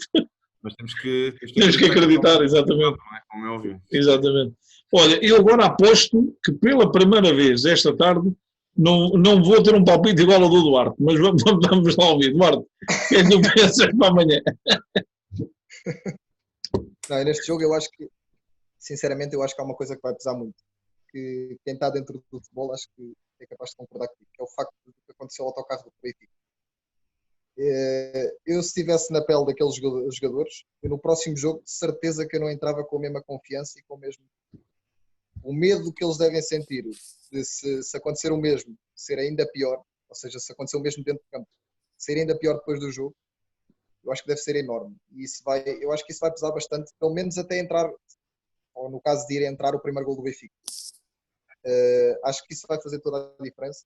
Mas temos que acreditar, exatamente. Não é? Como é óbvio. Exatamente. Olha, eu agora aposto que pela primeira vez esta tarde não vou ter um palpite igual ao do Duarte, mas vamos lá ouvir. Duarte, o que é que tu pensas para amanhã? Não, neste jogo eu acho que, sinceramente, eu acho que há uma coisa que vai pesar muito. Que quem está dentro do futebol acho que é capaz de concordar comigo, que é o facto do que aconteceu ao autocarro do Benfica. Eu, se estivesse na pele daqueles jogadores, eu no próximo jogo, de certeza que eu não entrava com a mesma confiança e com o medo que eles devem sentir de se acontecer o mesmo, ser ainda pior, ou seja, se acontecer o mesmo dentro do campo, ser ainda pior depois do jogo, eu acho que deve ser enorme. E eu acho que isso vai pesar bastante, pelo menos até entrar, ou no caso de ir entrar o primeiro gol do Benfica. Acho que isso vai fazer toda a diferença.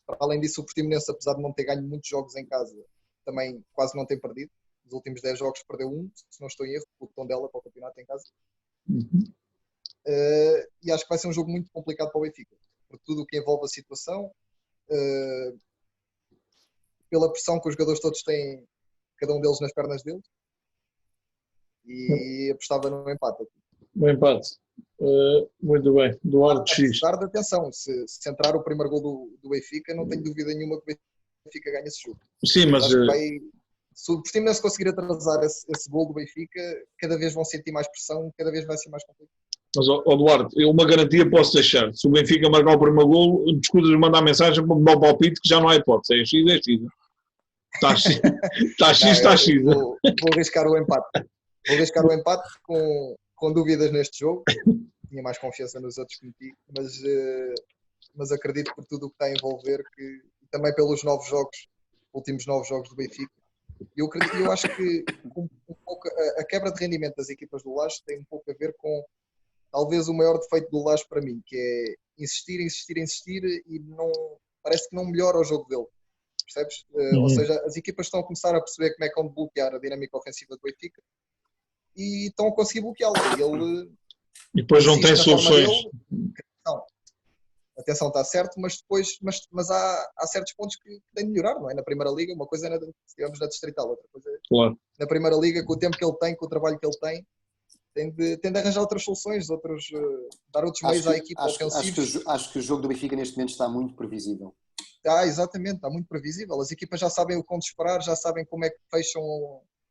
Para além disso, o Portimonense, apesar de não ter ganho muitos jogos em casa, também quase não tem perdido. Nos últimos 10 jogos perdeu um, se não estou em erro, o Tondela para o campeonato em casa. E acho que vai ser um jogo muito complicado para o Benfica, por tudo o que envolve a situação, pela pressão que os jogadores todos têm, cada um deles nas pernas deles, e apostava no empate aqui. Um empate. Muito bem. Duarte X. Apesar de atenção, se entrar o primeiro gol do Benfica, não tenho dúvida nenhuma que o Benfica ganha esse jogo. Sim, mas se o Portimonense conseguir atrasar esse gol do Benfica, cada vez vão sentir mais pressão, cada vez vai ser mais complicado. Mas, Duarte, eu uma garantia posso deixar. Se o Benfica marcar o primeiro gol, descuida de mandar mensagem para me dar o palpite que já não há hipótese. É X, é X. Está X. Está X, está X. Vou arriscar o empate. Vou arriscar o empate com dúvidas neste jogo. Tinha mais confiança nos outros que meti, mas acredito por tudo o que está a envolver, e também pelos últimos 9 jogos do Benfica. Eu acho que um pouco, a quebra de rendimento das equipas do Lage tem um pouco a ver com talvez o maior defeito do Lage para mim, que é insistir e parece que não melhora o jogo dele. Percebes? Ou seja, as equipas estão a começar a perceber como é que vão bloquear a dinâmica ofensiva do Benfica e estão a conseguir bloqueá-lo. E depois não tem soluções. Atenção, está certo, mas depois há certos pontos que têm de melhorar, não é? Na Primeira Liga, uma coisa é estivemos na Distrital, outra coisa é claro. Na Primeira Liga, com o tempo que ele tem, com o trabalho que ele tem de arranjar outras soluções, dar outros meios à equipa ofensivos. Acho que o jogo do Benfica neste momento está muito previsível. Exatamente, está muito previsível. As equipas já sabem o que vão esperar, já sabem como é que fecham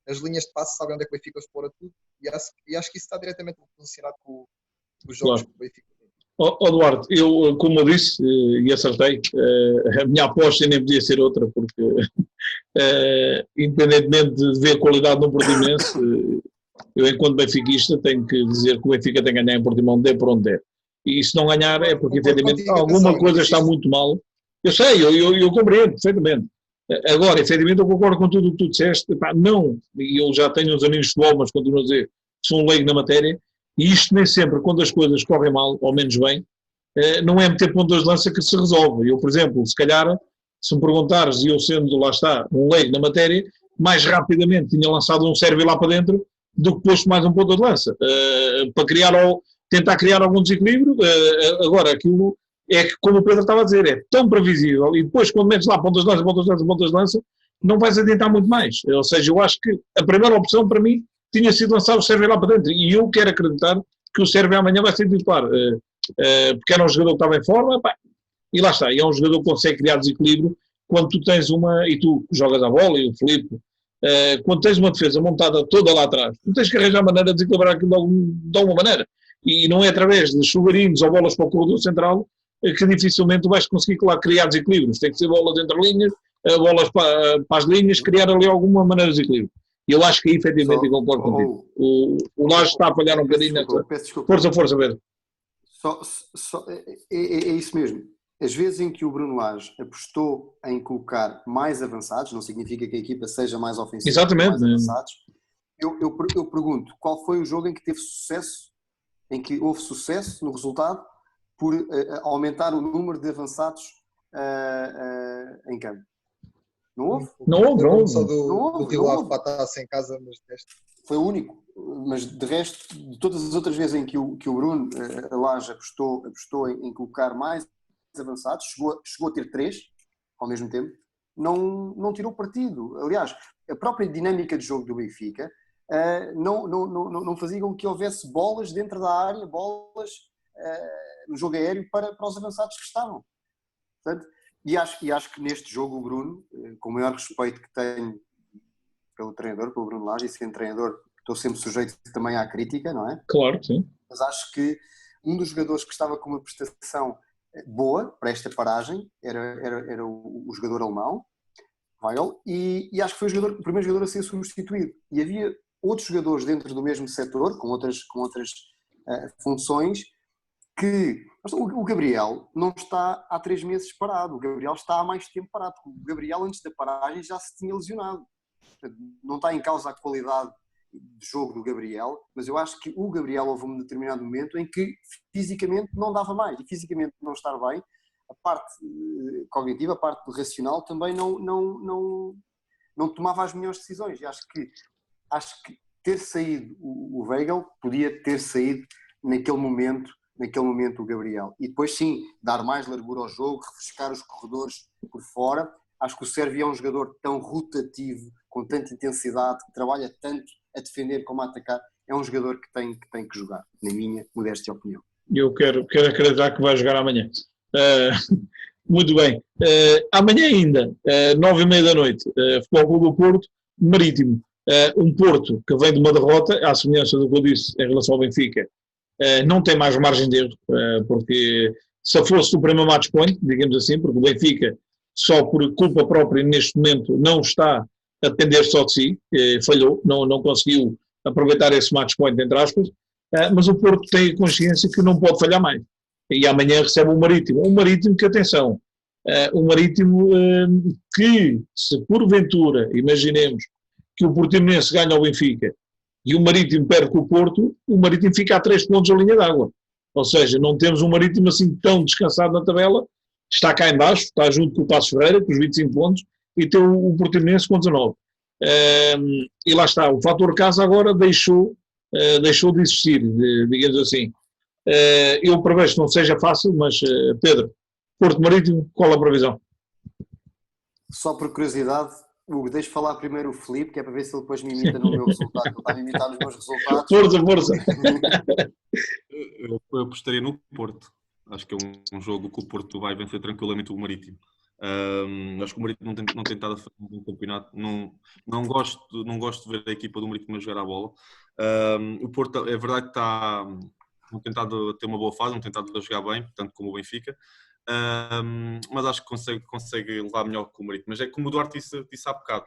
as linhas de passe, sabem onde é que o Benfica expor a tudo, e acho que isso está diretamente relacionado com os jogos que o Benfica tem. Duarte, eu, como eu disse, e acertei, a minha aposta nem podia ser outra, porque independentemente de ver a qualidade do Portimonense, eu enquanto benfiquista tenho que dizer que o Benfica tem que ganhar em Portimão, dê por onde der. E se não ganhar é porque efetivamente alguma coisa está muito mal. Eu sei, eu compreendo perfeitamente. Agora, efetivamente, eu concordo com tudo o que tu disseste. Não, e eu já tenho uns aninhos de futebol, mas continuo a dizer que sou um leigo na matéria, e isto nem sempre, quando as coisas correm mal, ou menos bem, não é meter pontas de lança que se resolve. Eu, por exemplo, se calhar, se me perguntares, e eu sendo, lá está, um leigo na matéria, mais rapidamente tinha lançado um Sérvio lá para dentro do que posto mais um ponta de lança, para tentar criar algum desequilíbrio. Agora, aquilo é que, como o Pedro estava a dizer, é tão previsível, e depois quando metes lá pontas de lança, não vais adiantar muito mais. Ou seja, eu acho que a primeira opção para mim tinha sido lançar o Sérvio lá para dentro, e eu quero acreditar que o Sérvio amanhã vai ser titular, porque era um jogador que estava em forma, e lá está, e é um jogador que consegue criar desequilíbrio quando tu tens e tu jogas a bola, e o Filipe, quando tens uma defesa montada toda lá atrás, tu tens que arranjar maneira de desequilibrar aquilo de alguma maneira, e não é através de chuveirinhos ou bolas para o corredor central que dificilmente tu vais conseguir lá criar desequilíbrios. Tem que ser bolas entre linhas, bolas para as linhas, criar ali alguma maneira de desequilíbrio. E eu acho que efetivamente eu concordo contigo. O Lage está a falhar um bocadinho nessa. Força, Pedro. É isso mesmo. as vezes em que o Bruno Lage apostou em colocar mais avançados, não significa que a equipa seja mais ofensiva, Exatamente. mais avançados, eu pergunto, qual foi o jogo em que teve sucesso, em que houve sucesso no resultado por aumentar o número de avançados em campo? Não houve? Não houve. Só Não houve, do Rio não Ave houve. para estar sem casa, mas de resto. Foi o único, mas de resto, de todas as outras vezes em que o Bruno Lage apostou em colocar mais avançados, chegou a ter 3 ao mesmo tempo, não tirou partido. Aliás, a própria dinâmica de jogo do Benfica não fazia com que houvesse bolas dentro da área, bolas no jogo aéreo para os avançados que estavam. Portanto, e acho que neste jogo o Bruno, com o maior respeito que tenho pelo treinador, pelo Bruno Lage, e sendo treinador estou sempre sujeito também à crítica, não é? Claro que sim. Mas acho que um dos jogadores que estava com uma prestação boa para esta paragem era o jogador alemão, Weigl, e acho que foi o primeiro jogador a ser substituído. E havia outros jogadores dentro do mesmo setor, com outras funções, que o Gabriel não está há 3 meses parado, o Gabriel está há mais tempo parado, porque o Gabriel antes da paragem já se tinha lesionado. Não está em causa a qualidade de jogo do Gabriel, mas eu acho que o Gabriel houve um determinado momento em que fisicamente não dava mais, e fisicamente não estar bem, a parte cognitiva, a parte racional também não tomava as melhores decisões. E acho que ter saído o Weigl podia ter saído naquele momento o Gabriel. E depois sim, dar mais largura ao jogo, refrescar os corredores por fora. Acho que o Sérvio é um jogador tão rotativo, com tanta intensidade, que trabalha tanto a defender como a atacar. É um jogador que tem que jogar, na minha modesta opinião. Eu quero acreditar que vai jogar amanhã. Muito bem. Amanhã ainda, 9h30 da noite, Futebol Clube do Porto, Marítimo. Um Porto que vem de uma derrota, à semelhança do que eu disse em relação ao Benfica, não tem mais margem de erro, porque se fosse o primeiro match point, digamos assim, porque o Benfica, só por culpa própria neste momento, não está a depender só de si, falhou, não conseguiu aproveitar esse match point, entre aspas, mas o Porto tem consciência que não pode falhar mais. E amanhã recebe o Marítimo. Um Marítimo que, atenção, um Marítimo que, se porventura, imaginemos, que o Portimonense ganha ao Benfica e o Marítimo perde com o Porto, o Marítimo fica a 3 pontos da linha d'água. Ou seja, não temos um Marítimo assim tão descansado na tabela, está cá em baixo, está junto com o Passos Ferreira, com os 25 pontos, e tem o Portimonense com 19. E lá está, o fator casa agora deixou de existir, digamos assim. Eu prevejo que não seja fácil, mas Pedro, Porto Marítimo, qual a previsão? Só por curiosidade, Hugo, deixa falar primeiro o Filipe, que é para ver se ele depois me imita no meu resultado, que ele está a me imitar nos meus resultados. Força! Eu apostaria no Porto. Acho que é um jogo que o Porto vai vencer tranquilamente o Marítimo. Acho que o Marítimo não tem estado a fazer um campeonato. Não gosto de ver a equipa do Marítimo a jogar a bola. O Porto, é verdade que está tentado ter uma boa fase, não tentado jogar bem, tanto como o Benfica. Mas acho que consegue levar melhor que o Marítimo. Mas é como o Duarte disse há bocado,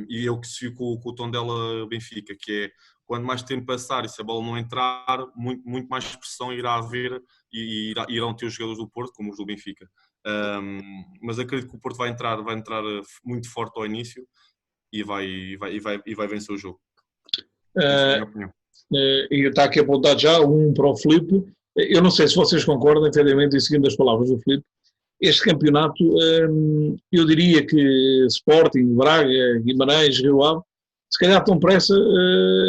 e eu que se com o Tondela Benfica, que é quando mais tempo passar e se a bola não entrar, muito mais pressão irá haver e irão ter os jogadores do Porto, como os do Benfica. Mas acredito que o Porto vai entrar muito forte ao início e vai vencer o jogo. Essa é a minha opinião. E está aqui apontado já um para o Filipe. Eu não sei se vocês concordam, efetivamente, e seguindo as palavras do Filipe, este campeonato, eu diria que Sporting, Braga, Guimarães, Rio Ave, se calhar tão pressa,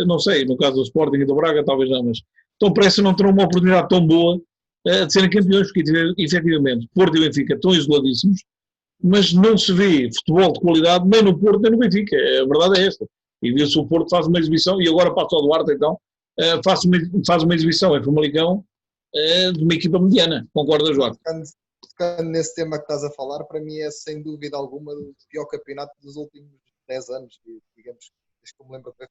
não sei, no caso do Sporting e do Braga talvez não, mas tão pressa não terão uma oportunidade tão boa de serem campeões, porque efetivamente Porto e Benfica estão isoladíssimos, mas não se vê futebol de qualidade nem no Porto nem no Benfica, a verdade é esta. E viu-se o Porto faz uma exibição, e agora passa ao Duarte então, faz uma exibição em Famalicão de uma equipa mediana, concordas, Duarte? Tocando nesse tema que estás a falar, para mim é sem dúvida alguma o pior campeonato dos últimos 10 anos, digamos, desde que eu me lembro de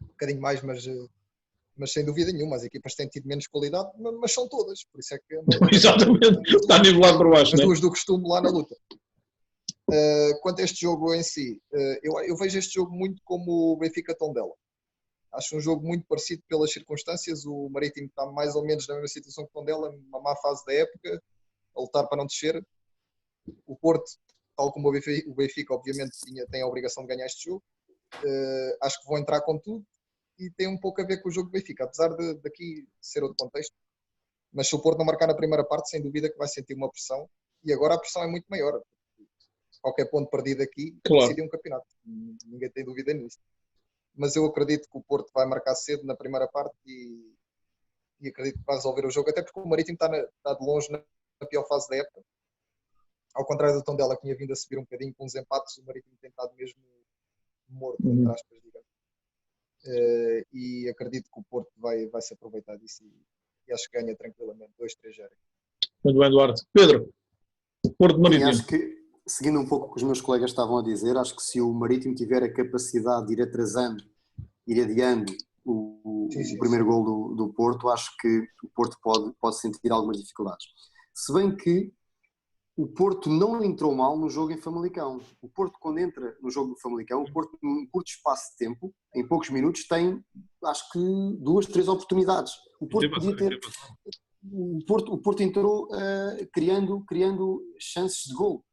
um bocadinho mais, mas sem dúvida nenhuma, as equipas têm tido menos qualidade, mas são todas, por isso é que... Exatamente, está nivelado por baixo, as duas do costume lá na luta. Quanto a este jogo em si, eu vejo este jogo muito como o Benfica Tondela. Acho um jogo muito parecido pelas circunstâncias. O Marítimo está mais ou menos na mesma situação que o Tondela, numa má fase da época. a lutar para não descer. O Porto, tal como o Benfica obviamente tem a obrigação de ganhar este jogo. Acho que vão entrar com tudo e tem um pouco a ver com o jogo do Benfica, apesar de daqui ser outro contexto. Mas se o Porto não marcar na primeira parte, sem dúvida que vai sentir uma pressão, e agora a pressão é muito maior. Qualquer ponto perdido aqui decide um campeonato, ninguém tem dúvida nisso. Mas eu acredito que o Porto vai marcar cedo na primeira parte e acredito que vai resolver o jogo, até porque o Marítimo está de longe na pior fase da época. Ao contrário do Tondela, que tinha vindo a subir um bocadinho com uns empates, o Marítimo tem estado mesmo morto, entre aspas, digamos. E acredito que o Porto vai se aproveitar disso e acho que ganha tranquilamente 2-3-0. Muito bem, Duarte. Pedro, Porto Marítimo. Acho que, seguindo um pouco o que os meus colegas estavam a dizer, acho que se o Marítimo tiver a capacidade de ir atrasando, ir adiando o primeiro gol do Porto, acho que o Porto pode sentir algumas dificuldades. Se bem que o Porto não entrou mal no jogo em Famalicão. O Porto, quando entra no jogo do Famalicão, o Porto, num curto espaço de tempo, em poucos minutos, tem, acho que, 2, 3 oportunidades. O Porto podia ter... O Porto entrou criando chances de gol.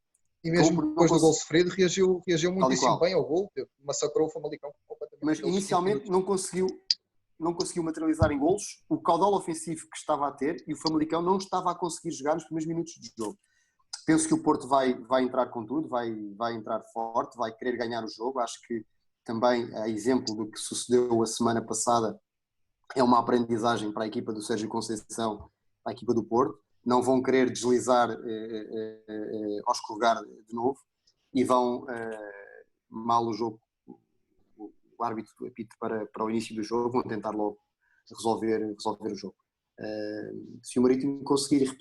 E mesmo depois do gol sofrido, reagiu muitíssimo bem ao gol, massacrou o Famalicão completamente. Mas inicialmente não conseguiu materializar em golos o caudal ofensivo que estava a ter, e o Famalicão não estava a conseguir jogar nos primeiros minutos de jogo. Penso que o Porto vai entrar com tudo, vai entrar forte, vai querer ganhar o jogo. Acho que também, a exemplo do que sucedeu a semana passada, é uma aprendizagem para a equipa do Sérgio Conceição, para a equipa do Porto. Não vão querer deslizar ou escorregar de novo e vão, mal o jogo, o árbitro apita para o início do jogo, vão tentar logo resolver o jogo. Se o Marítimo conseguir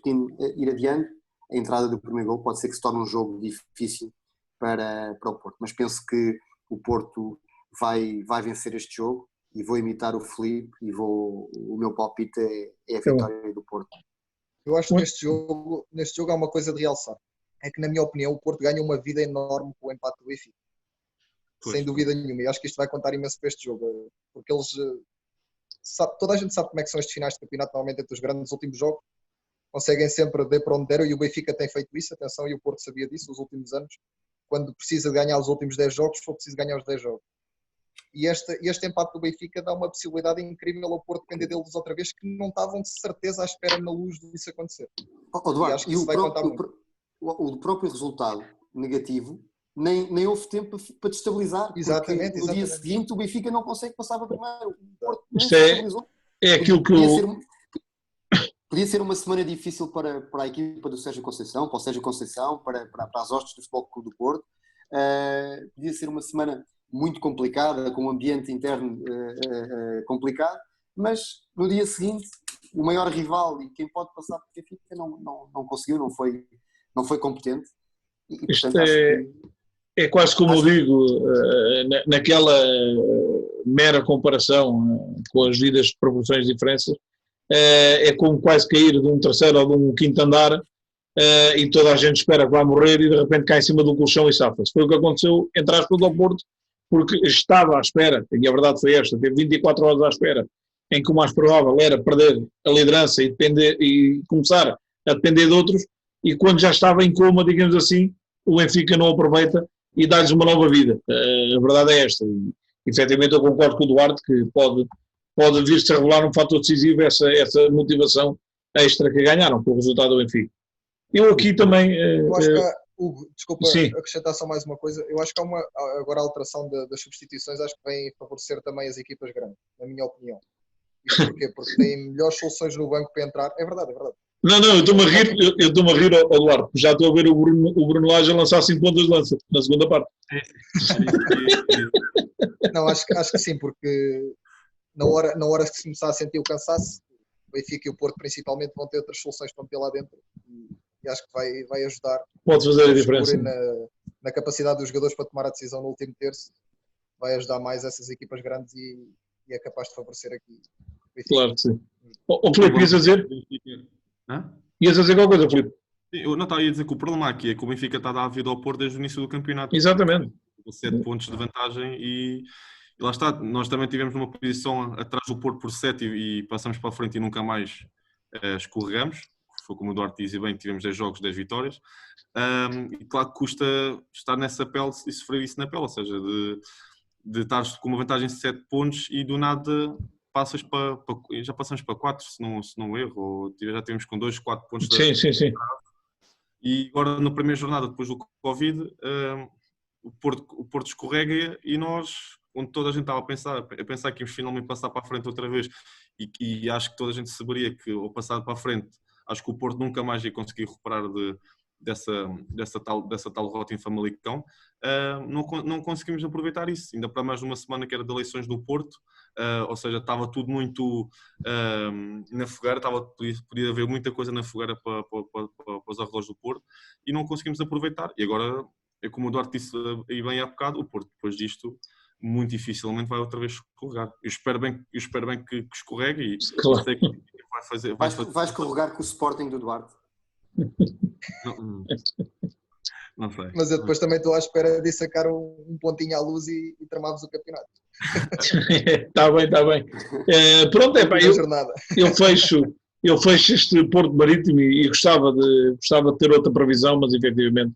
ir adiante, a entrada do primeiro gol pode ser que se torne um jogo difícil para o Porto, mas penso que o Porto vai vencer este jogo e vou imitar o Filipe e o meu palpite é a vitória do Porto. Eu acho que neste jogo há uma coisa de realçar, é que na minha opinião o Porto ganha uma vida enorme com o empate do Benfica, sem dúvida nenhuma, e acho que isto vai contar imenso para este jogo, porque eles toda a gente sabe como é que são estes finais de campeonato, normalmente entre os grandes últimos jogos, conseguem sempre dar para onde deram, e o Benfica tem feito isso, atenção, e o Porto sabia disso nos últimos anos, quando precisa de ganhar os últimos 10 jogos, foi preciso ganhar os 10 jogos. E este empate do Benfica dá uma possibilidade incrível ao Porto depender deles outra vez, que não estavam de certeza à espera na luz disso acontecer. Duarte, e o próprio resultado negativo nem houve tempo para destabilizar, exatamente, no dia seguinte o Benfica não consegue passar para primeiro. O Porto isto é aquilo que Podia ser uma semana difícil para a equipa do Sérgio Conceição, para o Sérgio Conceição, para as hostes do Futebol Clube do Porto. Podia ser uma semana muito complicada, com um ambiente interno complicado, mas no dia seguinte o maior rival e quem pode passar por Benfica não conseguiu, não foi competente. E portanto, é quase como eu digo, naquela mera comparação com as vidas de proporções de diferenças, é como quase cair de um terceiro ou de um quinto andar e toda a gente espera que vai morrer e de repente cai em cima do colchão e safa-se. Foi o que aconteceu, entre aspas, ao Porto, porque estava à espera, e a verdade foi esta, teve 24 horas à espera, em que o mais provável era perder a liderança e começar a depender de outros, e quando já estava em coma, digamos assim, o Benfica não aproveita e dá-lhes uma nova vida. A verdade é esta, e efetivamente eu concordo com o Duarte que pode vir-se a revelar um fator decisivo essa motivação extra que ganharam com o resultado do Benfica. Eu aqui também... Eu acho que Hugo, desculpa acrescentar só mais uma coisa, eu acho que agora a alteração das substituições acho que vem favorecer também as equipas grandes, na minha opinião. Isto porquê? Porque têm melhores soluções no banco para entrar. É verdade. Não, eu estou-me a rir ao Duarte, porque já estou a ver o Bruno Lage a lançar 5 pontas de lança na segunda parte. Não, acho que sim, porque na hora que se começar a sentir o cansaço, o Benfica e o Porto principalmente vão ter outras soluções para meter lá dentro e acho que vai ajudar. Pode fazer a diferença. Na capacidade dos jogadores para tomar a decisão no último terço, vai ajudar mais essas equipas grandes e é capaz de favorecer aqui. Claro que sim. Filipe, ias a dizer? Ias a dizer qualquer coisa, Filipe? Eu não estava a dizer que o problema aqui é que o Benfica está a dar a vida ao Porto desde o início do campeonato. Exatamente. 7 pontos de vantagem e lá está, nós também tivemos uma posição atrás do Porto por 7 e passamos para a frente e nunca mais escorregamos. foi como o Duarte diz e bem, tivemos 10 jogos, 10 vitórias. E claro que custa estar nessa pele e sofrer isso na pele, ou seja, de estar com uma vantagem de 7 pontos e do nada já passamos para 4, se não erro, ou já tivemos com 2, 4 pontos. Sim, sim, sim. E agora na primeira jornada, depois do Covid, o Porto escorrega e nós, onde toda a gente estava a pensar que íamos finalmente passar para a frente outra vez, e acho que toda a gente saberia que ao passar para a frente, acho que o Porto nunca mais ia conseguir recuperar dessa tal rota em Famalicão, não conseguimos aproveitar isso, ainda para mais de uma semana que era de eleições do Porto, ou seja, estava tudo muito na fogueira, podia haver muita coisa na fogueira para os arredores do Porto, e não conseguimos aproveitar, e agora, como o Duarte disse aí bem há bocado, o Porto depois disto muito dificilmente vai outra vez escorregar. Eu espero bem que escorregue e Claro. sei que vai fazer. Vais escorregar com o Sporting do Duarte? Não sei. Mas eu depois também estou à espera de sacar um pontinho à luz e tramarmos o campeonato. Está bem, está bem. Pronto, eu fecho este Porto Marítimo e gostava de ter outra previsão, mas efetivamente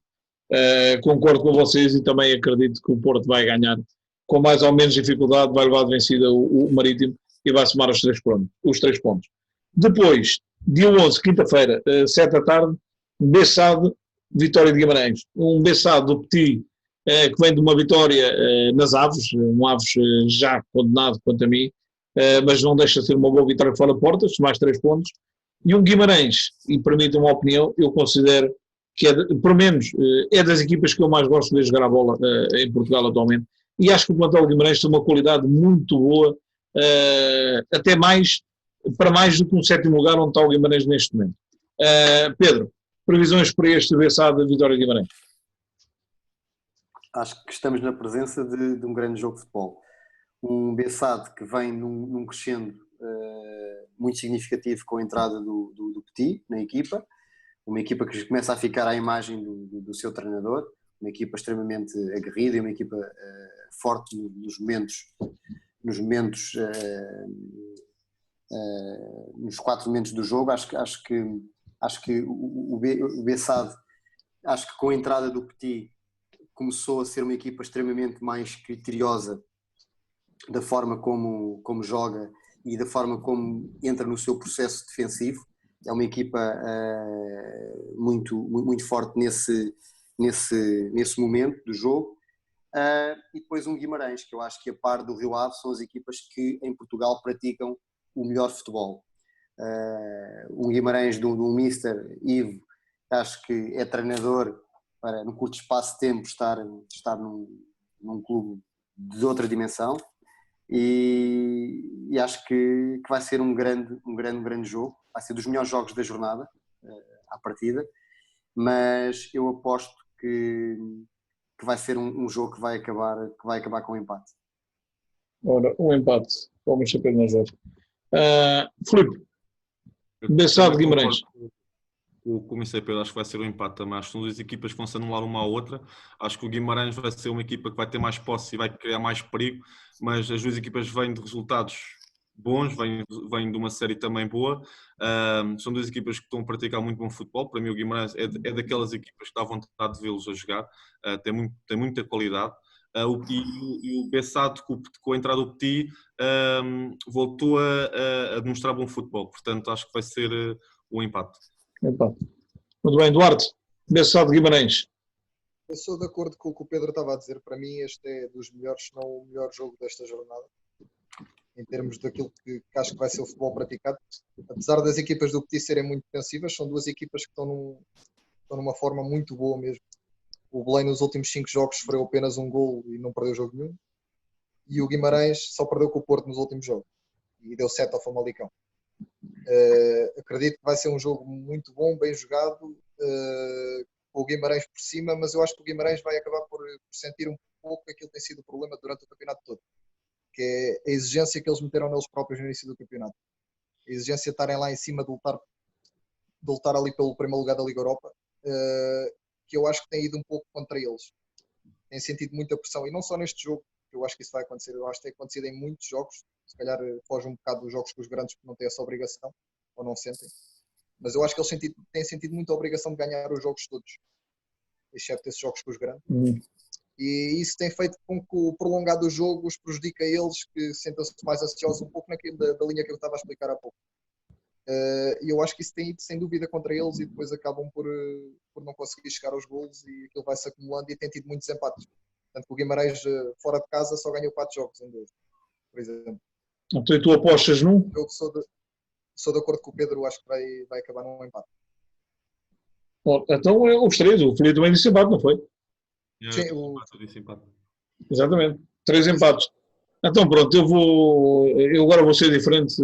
concordo com vocês e também acredito que o Porto vai ganhar com mais ou menos dificuldade, vai levar de vencida o Marítimo e vai somar os 3 pontos. Depois, dia 11, quinta-feira, 7 da tarde, Bessade, Vitória de Guimarães. Um Bessade do Petit, que vem de uma vitória nas Aves, um Aves já condenado quanto a mim, mas não deixa de ser uma boa vitória fora de portas, mais 3 pontos. E um Guimarães, e permitam uma opinião, eu considero que pelo menos, é das equipas que eu mais gosto de ver jogar a bola em Portugal atualmente. E acho que o plantel Guimarães tem uma qualidade muito boa, até para mais do que um 7º lugar onde está o Guimarães neste momento. Pedro, previsões para este Bessade da Vitória de Guimarães? Acho que estamos na presença de um grande jogo de futebol. Um Bessade que vem num crescendo muito significativo com a entrada do Petit na equipa, uma equipa que começa a ficar à imagem do seu treinador, uma equipa extremamente aguerrida e uma equipa forte nos 4 momentos do jogo. Acho que o Bessade, acho que com a entrada do Petit começou a ser uma equipa extremamente mais criteriosa da forma como joga e da forma como entra no seu processo defensivo. É uma equipa muito forte nesse momento do jogo. E depois um Guimarães, que eu acho que a par do Rio Ave são as equipas que em Portugal praticam o melhor futebol. Um Guimarães do Mister Ivo, acho que é treinador para, no curto espaço de tempo, estar num clube de outra dimensão, e acho que vai ser um grande jogo, vai ser dos melhores jogos da jornada à partida, mas eu aposto que vai ser um jogo que vai acabar com um empate. Ora, um empate, vamos saber na jogo. Filipe, Bessade de Guimarães. O comissário Pedro, acho que vai ser um empate também. Acho que são 2 equipas que vão se anular uma à outra. Acho que o Guimarães vai ser uma equipa que vai ter mais posse e vai criar mais perigo, mas as 2 equipas vêm de resultados bons, vêm de uma série também boa. São 2 equipas que estão a praticar muito bom futebol. Para mim o Guimarães é daquelas equipas que dá vontade de vê-los a jogar. Tem muita qualidade. E o Bessade, com a entrada do Petit, voltou a demonstrar bom futebol. Portanto, acho que vai ser um empate. Muito bem, Duarte, Bessade de Guimarães. Eu sou de acordo com o que o Pedro estava a dizer. Para mim este é dos melhores, se não o melhor jogo desta jornada, em termos daquilo que acho que vai ser o futebol praticado. Apesar das equipas do Petit serem muito defensivas, são 2 equipas que estão numa forma muito boa mesmo. O Belém nos últimos 5 jogos sofreu apenas um gol e não perdeu jogo nenhum. E o Guimarães só perdeu com o Porto nos últimos jogos e deu 7 ao Famalicão. Acredito que vai ser um jogo muito bom, bem jogado, com o Guimarães por cima, mas eu acho que o Guimarães vai acabar por sentir um pouco aquilo que tem sido o problema durante o campeonato todo, que é a exigência que eles meteram neles próprios no início do campeonato. A exigência de estarem lá em cima, de lutar ali pelo primeiro lugar da Liga Europa, que eu acho que tem ido um pouco contra eles. Tem sentido muita pressão, e não só neste jogo, que eu acho que isso vai acontecer, eu acho que tem acontecido em muitos jogos, se calhar foge um bocado dos jogos com os grandes que não têm essa obrigação, ou não sentem. Mas eu acho que eles têm sentido muita obrigação de ganhar os jogos todos, exceto esses jogos com os grandes. E isso tem feito com que o prolongado do jogo os prejudique a eles, que sentem-se mais ansiosos um pouco naquilo da linha que eu estava a explicar há pouco. E eu acho que isso tem ido sem dúvida contra eles e depois acabam por não conseguir chegar aos golos e aquilo vai-se acumulando e tem tido muitos empates. Portanto, o Guimarães fora de casa só ganhou 4 jogos em 2, por exemplo. Então tu apostas num? Eu sou de acordo com o Pedro, acho que vai acabar num empate. Bom, então é os 3, o Felipe também disse empate, não foi? Sim, Disse empate. Exatamente, 3 empates. Então pronto, eu agora vou ser diferente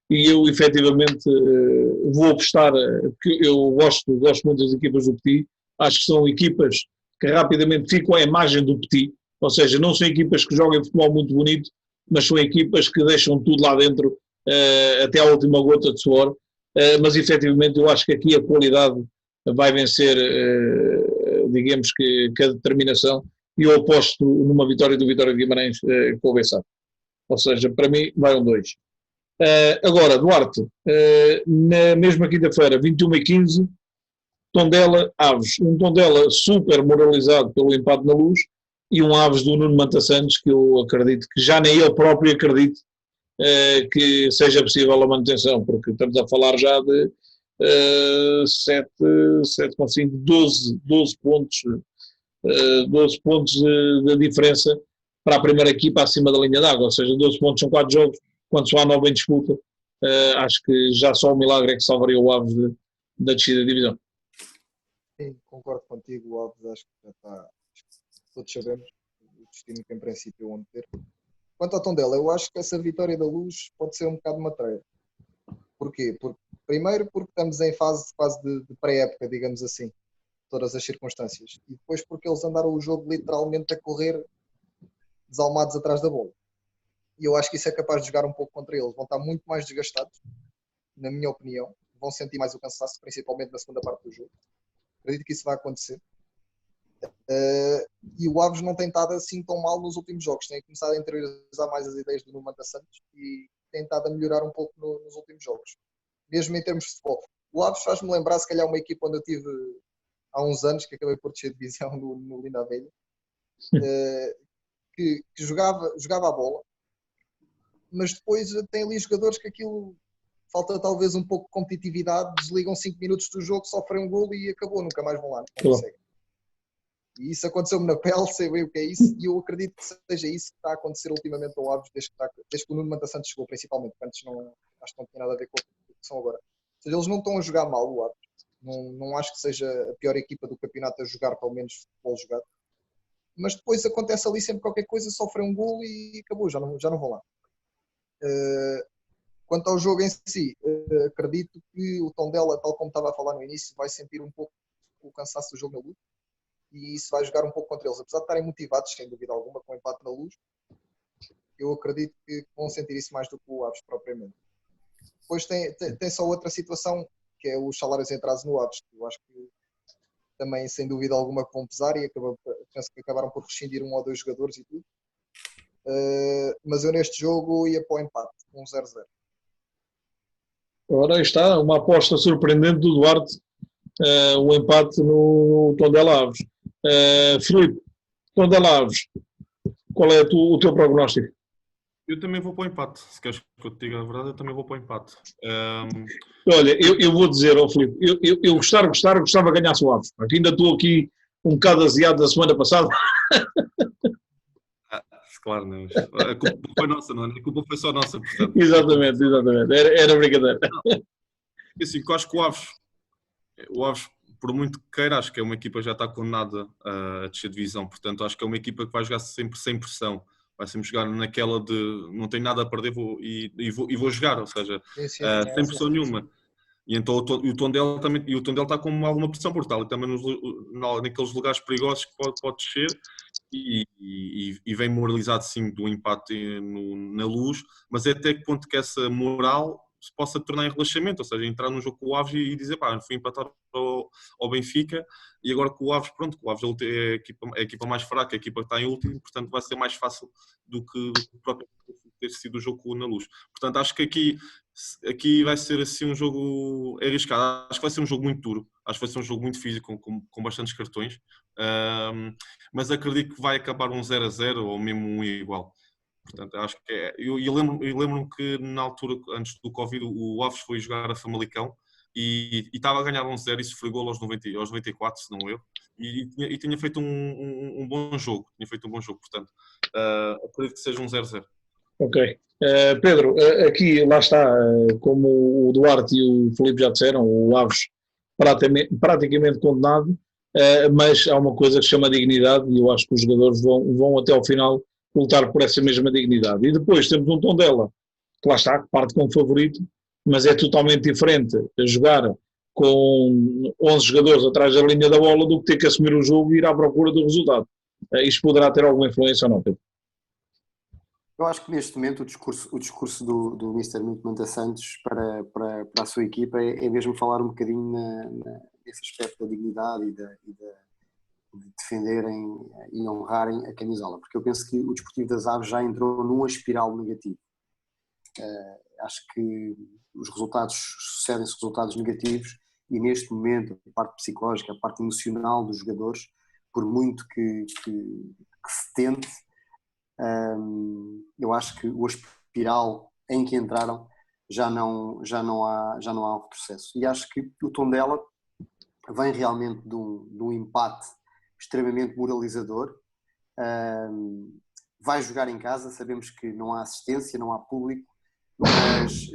e eu efetivamente vou apostar, porque eu gosto muito das equipas do Petit, acho que são equipas que rapidamente ficam à imagem do Petit, ou seja, não são equipas que jogam futebol muito bonito, mas são equipas que deixam tudo lá dentro até à última gota de suor, mas efetivamente eu acho que aqui a qualidade vai vencer, digamos que a determinação, e eu aposto numa vitória do Vitória de Guimarães com o Bessado. Ou seja, para mim vai um 2. Agora, Duarte, na mesma quinta-feira, 21h15, Tondela, Aves. Um Tondela super moralizado pelo empate na Luz e um Aves do Nuno Manta Santos que eu acredito que já nem ele próprio acredito que seja possível a manutenção, porque estamos a falar já de 12 pontos, 12 pontos de diferença para a primeira equipa acima da linha d'água, ou seja, 12 pontos são 4 jogos, quando só há 9 em disputa, acho que já só o milagre é que salvaria o Aves da descida da divisão. Sim, concordo contigo, o Alves acho que já está, todos sabemos o destino que em princípio vão ter. Quanto ao Tondela, eu acho que essa vitória da Luz pode ser um bocado matreira. Porquê? Primeiro porque estamos em fase quase de pré-época, digamos assim, todas as circunstâncias. E depois porque eles andaram o jogo literalmente a correr desalmados atrás da bola. E eu acho que isso é capaz de jogar um pouco contra eles. Vão estar muito mais desgastados, na minha opinião. Vão sentir mais o cansaço, principalmente na segunda parte do jogo. Acredito que isso vai acontecer. E o Aves não tem estado assim tão mal nos últimos jogos. Tem começado a interiorizar mais as ideias do Nuno Manta Santos e tem estado a melhorar um pouco nos últimos jogos. Mesmo em termos de futebol. O Aves faz-me lembrar, se calhar, uma equipa onde eu tive há uns anos, que acabei por descer de divisão no Linda Velha, que jogava a bola, mas depois tem ali jogadores que aquilo falta talvez um pouco de competitividade, desligam 5 minutos do jogo, sofrem um golo e acabou, nunca mais vão lá, não conseguem. E isso aconteceu-me na pele, sei bem o que é isso, e eu acredito que seja isso que está a acontecer ultimamente ao Aves, desde que o Nuno Manta Santos chegou, principalmente, porque antes acho que não tinha nada a ver com o que são agora. Ou seja, eles não estão a jogar mal, o Aves. Não acho que seja a pior equipa do campeonato a jogar, pelo menos, futebol jogado. Mas depois acontece ali sempre qualquer coisa, sofrem um golo e acabou, já não vão lá. Quanto ao jogo em si, acredito que o Tondela, tal como estava a falar no início, vai sentir um pouco o cansaço do jogo na Luz e isso vai jogar um pouco contra eles. Apesar de estarem motivados, sem dúvida alguma, com o empate na Luz, eu acredito que vão sentir isso mais do que o Aves propriamente. Depois tem só outra situação, que é os salários entrados no Aves, que eu acho que também, sem dúvida alguma, que vão pesar e penso que acabaram por rescindir 1 ou 2 jogadores e tudo. Mas eu neste jogo ia para o empate, 1-0-0. Ora, aí está, uma aposta surpreendente do Duarte, o empate no Tondela Aves. Filipe, Tondela Aves, qual é o teu prognóstico? Eu também vou para o empate. Se queres que eu te diga a verdade, eu também vou para o empate. Olha, eu vou dizer ao Filipe, eu gostava de ganhar o Aves. Ainda estou aqui um bocado aziado da semana passada. Claro, não. A culpa foi nossa, não é? A culpa foi só nossa, portanto. Exatamente. Era brincadeira. Assim, eu acho que o Aves, por muito que queira, acho que é uma equipa que já está condenada a descer de divisão. Portanto, acho que é uma equipa que vai jogar sempre sem pressão. Vai sempre jogar naquela de não tenho nada a perder e vou jogar, ou seja, sem pressão nenhuma. E então o Tondela também, e o Tondela está com alguma pressão por tal, e também naqueles lugares perigosos que pode descer. E vem moralizado sim do empate na Luz, mas é até que ponto que essa moral se possa tornar em relaxamento, ou seja, entrar num jogo com o Aves e dizer, fui empatar ao Benfica e agora com o Aves, pronto, o Aves é a equipa mais fraca, a equipa que está em último, portanto vai ser mais fácil do que próprio ter sido o jogo na Luz. Portanto, acho que aqui, aqui vai ser assim um jogo arriscado. Acho que vai ser um jogo muito duro. Acho que vai ser um jogo muito físico, com bastantes cartões. Mas acredito que vai acabar um 0-0 ou mesmo um igual. Portanto, acho que é. Eu lembro-me que na altura, antes do Covid, o Aves foi jogar a Famalicão e estava a ganhar 1-0 e sofreu gol aos 94, se não eu. E tinha feito um bom jogo. Portanto, acredito que seja um 0-0. Ok. Pedro, aqui lá está, como o Duarte e o Filipe já disseram, o Aves praticamente condenado, mas há uma coisa que se chama dignidade e eu acho que os jogadores vão até ao final lutar por essa mesma dignidade. E depois temos um Tondela, que lá está, que parte como favorito, mas é totalmente diferente jogar com 11 jogadores atrás da linha da bola do que ter que assumir o jogo e ir à procura do resultado. Isto poderá ter alguma influência ou não, Pedro? Eu acho que neste momento o discurso do Mister Nuno Manta Santos para a sua equipa é mesmo falar um bocadinho nesse aspecto da dignidade e de defenderem e honrarem a camisola, porque eu penso que o Desportivo das Aves já entrou numa espiral negativa. Acho que os resultados sucedem-se resultados negativos e neste momento a parte psicológica, a parte emocional dos jogadores, por muito que se tente, eu acho que o espiral em que entraram já não há um retrocesso. E acho que o Tondela vem realmente de um empate extremamente moralizador. Vai jogar em casa, sabemos que não há assistência, não há público, mas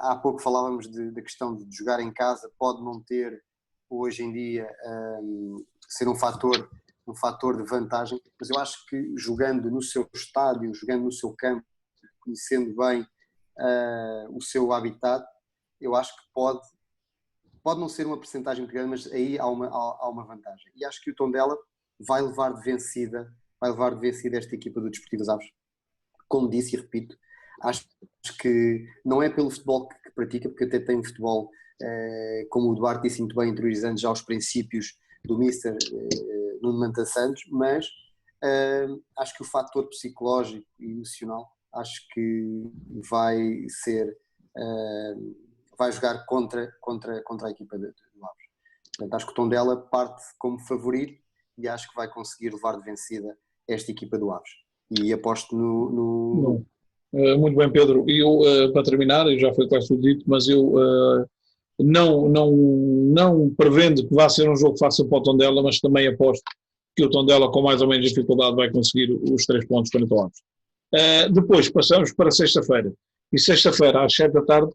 há pouco falávamos da questão de jogar em casa, pode não ter hoje em dia ser um fator de vantagem, mas eu acho que jogando no seu estádio, jogando no seu campo, conhecendo bem o seu habitat, eu acho que pode não ser uma percentagem muito grande, mas aí há uma vantagem. E acho que o Tondela vai levar de vencida esta equipa do Desportivo das Aves. Como disse e repito, acho que não é pelo futebol que pratica, porque até tem futebol, como o Duarte disse muito bem, interiorizando já os princípios do Mister Nuno Manta Santos, mas acho que o fator psicológico e emocional acho que vai jogar contra a equipa do Aves. Portanto, acho que o Tondela parte como favorito e acho que vai conseguir levar de vencida esta equipa do Aves. E aposto no... Muito bem, Pedro. E eu, para terminar, já foi quase tudo dito, mas eu não prevendo que vá ser um jogo fácil para o Tondela, mas também aposto que o Tondela, com mais ou menos dificuldade, vai conseguir os 3 pontos para o Aves. Depois passamos para sexta-feira. E sexta-feira, às 7 da tarde,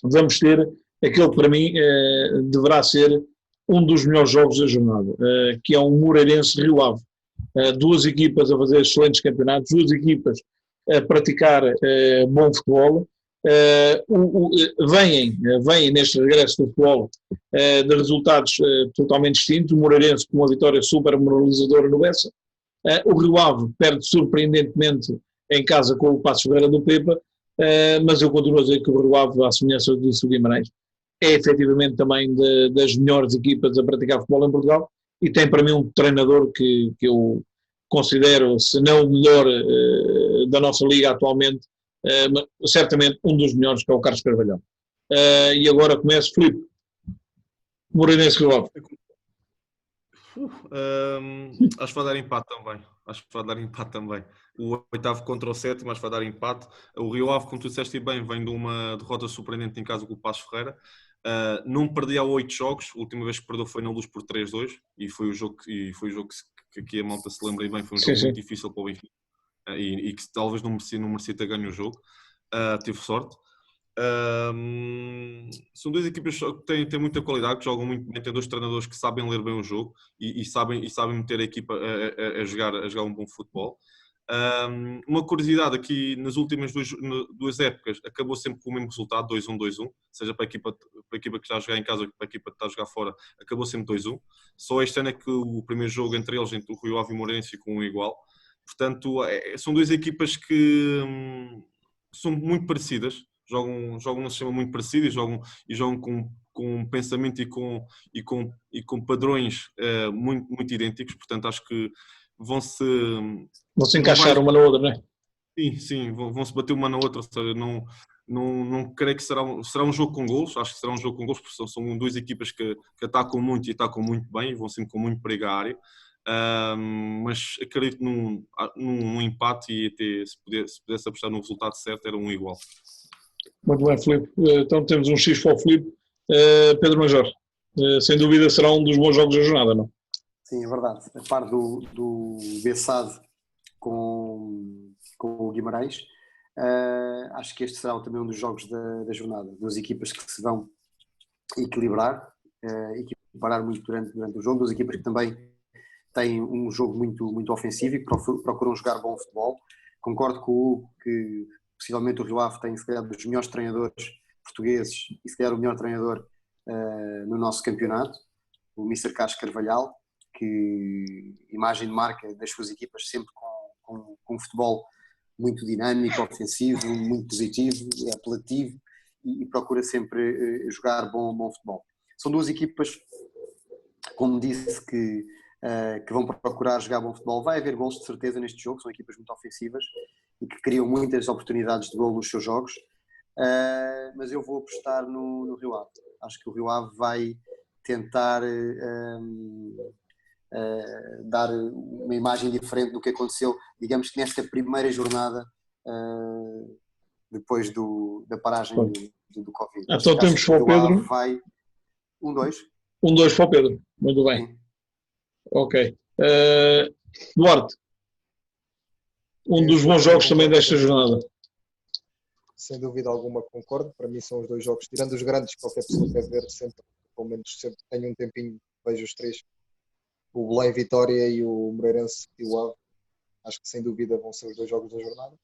vamos ter aquele que para mim deverá ser um dos melhores jogos da jornada, que é um Moreirense-Rio Ave. Duas equipas a fazer excelentes campeonatos, duas equipas a praticar bom futebol, vêm neste regresso do futebol de resultados totalmente distintos. O Moreirense com uma vitória super moralizadora no Bessa, o Rio Ave perde surpreendentemente em casa com o Passos Ferreira do Pepa, mas eu continuo a dizer que o Rio Ave, à semelhança do Guimarães, é efetivamente também das melhores equipas a praticar futebol em Portugal e tem para mim um treinador que eu considero, se não o melhor da nossa liga atualmente, certamente um dos melhores, que é o Carlos Carvalhal. E agora começo, Filipe, Moreirense Rio Ave. Acho que vai dar empate também. O oitavo contra o sétimo, acho que vai dar empate. O Rio Ave, como tu disseste bem, vem de uma derrota surpreendente em casa com o Passos Ferreira. Não perdia 8 jogos, a última vez que perdeu foi na Luz por 3-2 e foi o jogo que aqui a malta se lembra bem, foi um jogo muito difícil para o Benfica e que talvez não merecia ter ganho o jogo. Tive sorte. São duas equipas que têm muita qualidade, que jogam muito bem, têm dois treinadores que sabem ler bem o jogo e sabem meter a equipa a jogar um bom futebol. Uma curiosidade aqui, nas últimas duas épocas acabou sempre com o mesmo resultado, 2-1, 2-1, seja para a equipa que está a jogar em casa ou para a equipa que está a jogar fora, acabou sempre 2-1. Só este ano é que o primeiro jogo entre eles, entre o Rio Ave e o Moreirense, ficou um igual. Portanto, são duas equipas que são muito parecidas, jogam num sistema muito parecido e jogam com um pensamento e com padrões muito, muito idênticos. Portanto, acho que vão-se encaixar uma na outra, não é? Sim, vão-se bater uma na outra, ou seja, não creio que será um jogo com golos. Acho que será um jogo com golos, porque são duas equipas que atacam muito e atacam muito bem e vão sempre com muito perigo à área. Mas acredito num empate e até se pudesse apostar no resultado certo era um igual. Muito bem, Filipe. Então temos um X para o Filipe. Pedro Major, sem dúvida será um dos bons jogos da jornada, não? Sim, é verdade. A par do Bessade com o Guimarães, acho que este será também um dos jogos da jornada. Duas equipas que se vão equilibrar, equiparar muito durante o jogo. Duas equipas que também têm um jogo muito, muito ofensivo e que procuram jogar bom futebol. Concordo com o Hugo que possivelmente o Rio Ave tem, se calhar, dos melhores treinadores portugueses e, se calhar, o melhor treinador no nosso campeonato, o Mr. Carlos Carvalhal, que imagem de marca das suas equipas sempre com um futebol muito dinâmico, ofensivo, muito positivo, apelativo e procura sempre jogar bom futebol. São duas equipas, como disse, que vão procurar jogar bom futebol. Vai haver golos de certeza neste jogo, são equipas muito ofensivas e que criam muitas oportunidades de golo nos seus jogos, mas eu vou apostar no Rio Ave. Acho que o Rio Ave vai tentar dar uma imagem diferente do que aconteceu, digamos que nesta primeira jornada depois da paragem do Covid. Então temos para o Pedro. Vai 1-2. 1-2 para o Pedro. Muito bem. Sim. Ok. Duarte, um dos bons jogos também desta jornada. Sem dúvida alguma concordo. Para mim são os dois jogos, tirando os grandes, que qualquer pessoa quer ver sempre, pelo menos sempre tenho um tempinho, vejo os três. O Belém Vitória e o Moreirense e o Ave. Acho que sem dúvida vão ser os dois jogos da jornada.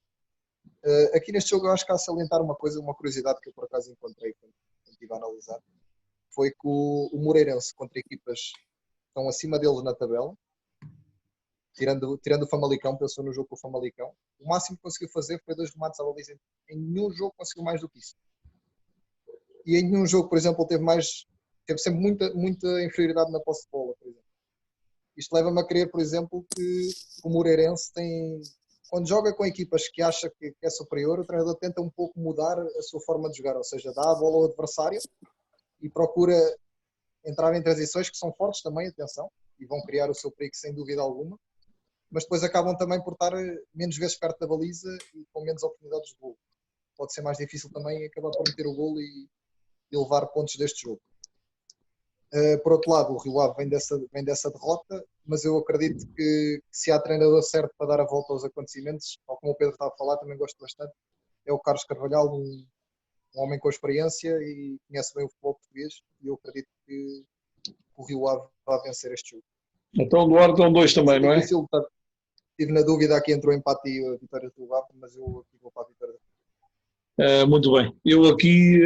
Aqui neste jogo eu acho que há a salientar uma coisa, uma curiosidade que eu por acaso encontrei quando estive a analisar. Foi que o Moreirense contra equipas que estão acima deles na tabela, tirando o Famalicão, pensou no jogo com o Famalicão, o máximo que conseguiu fazer foi 2 remates à baliza. Em nenhum jogo conseguiu mais do que isso. E em nenhum jogo, por exemplo, teve sempre muita inferioridade na posse de bola, por exemplo. Isto leva-me a crer, por exemplo, que o Moreirense quando joga com equipas que acha que é superior, o treinador tenta um pouco mudar a sua forma de jogar, ou seja, dá a bola ao adversário e procura entrar em transições que são fortes também, atenção, e vão criar o seu perigo sem dúvida alguma, mas depois acabam também por estar menos vezes perto da baliza e com menos oportunidades de golo. Pode ser mais difícil também acabar por meter o golo e levar pontos deste jogo. Por outro lado, o Rio Ave vem dessa derrota, mas eu acredito que se há treinador certo para dar a volta aos acontecimentos, ou como o Pedro estava a falar, também gosto bastante, é o Carlos Carvalhal, um homem com experiência e conhece bem o futebol português, e eu acredito que o Rio Ave vai vencer este jogo. Então o Duarte é 1-2 também, não é? Estive na dúvida aqui entre o empate e a vitória do Rio Ave, mas eu aqui vou para a vitória. Muito bem. Eu aqui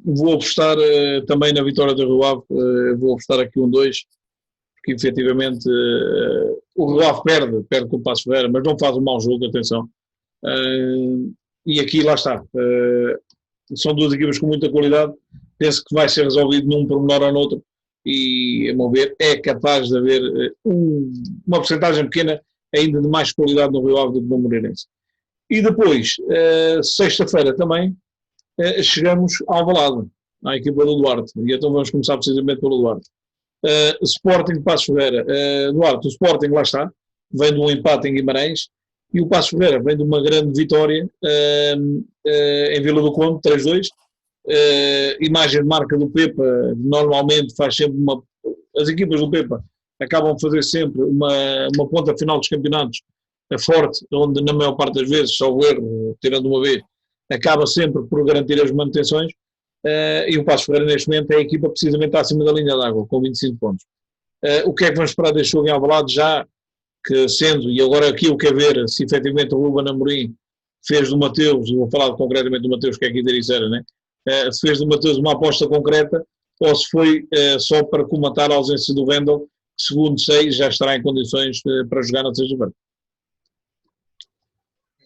vou apostar também na vitória do Rio Ave. Vou apostar aqui 1-2, porque efetivamente o Rio Ave perde com o Paços Ferreira, mas não faz um mau jogo, atenção. E aqui lá está. São duas equipas com muita qualidade. Penso que vai ser resolvido num pormenor ou noutro. E, a meu ver, é capaz de haver uma porcentagem pequena ainda de mais qualidade no Rio Ave do que no Moreirense. E depois, sexta-feira também, chegamos ao Alvalade, à equipa do Duarte. E então vamos começar precisamente pelo Duarte. Sporting Paços Ferreira. Duarte, o Sporting lá está, vem de um empate em Guimarães, e o Paços Ferreira vem de uma grande vitória em Vila do Conde, 3-2. Imagem de marca do Pepa, normalmente faz sempre as equipas do Pepa acabam de fazer sempre uma ponta final dos campeonatos forte, onde na maior parte das vezes, só o erro, tirando uma vez, acaba sempre por garantir as manutenções, e o Paços Ferreira neste momento é a equipa precisamente acima da linha d'água, com 25 pontos. O que é que vamos esperar deste jogo em Alvalade, já que sendo, e agora aqui eu quero ver se efetivamente o Ruben Amorim fez do Mateus, vou falar concretamente do Mateus, que é aqui da Ericeira, né? Se fez do Mateus uma aposta concreta, ou se foi só para comatar a ausência do Wendel, que segundo sei já estará em condições para jogar na sexta-feira.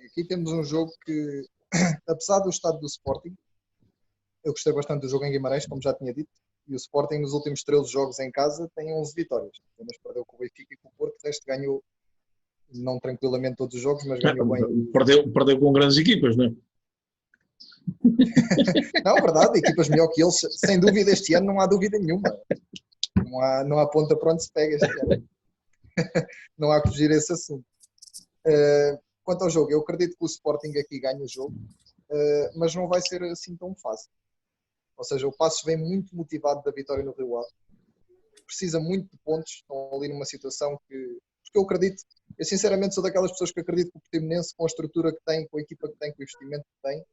Aqui temos um jogo que, apesar do estado do Sporting, eu gostei bastante do jogo em Guimarães, como já tinha dito, e o Sporting nos últimos 13 jogos em casa tem 11 vitórias. Apenas perdeu com o Benfica e com o Porto, o resto ganhou, não tranquilamente todos os jogos, mas ganhou bem. Perdeu com grandes equipas, não é? Não, verdade, equipas melhor que eles, sem dúvida este ano não há dúvida nenhuma. Não há ponta para onde se pega este ano. Não há que fugir a esse assunto. Quanto ao jogo, eu acredito que o Sporting aqui ganha o jogo, mas não vai ser assim tão fácil. Ou seja, o Passos vem muito motivado da vitória no Rio Ave. Precisa muito de pontos, estão ali numa situação que... Porque eu acredito, eu sinceramente sou daquelas pessoas que acredito que o Portimonense, com a estrutura que tem, com a equipa que tem, com o investimento que tem,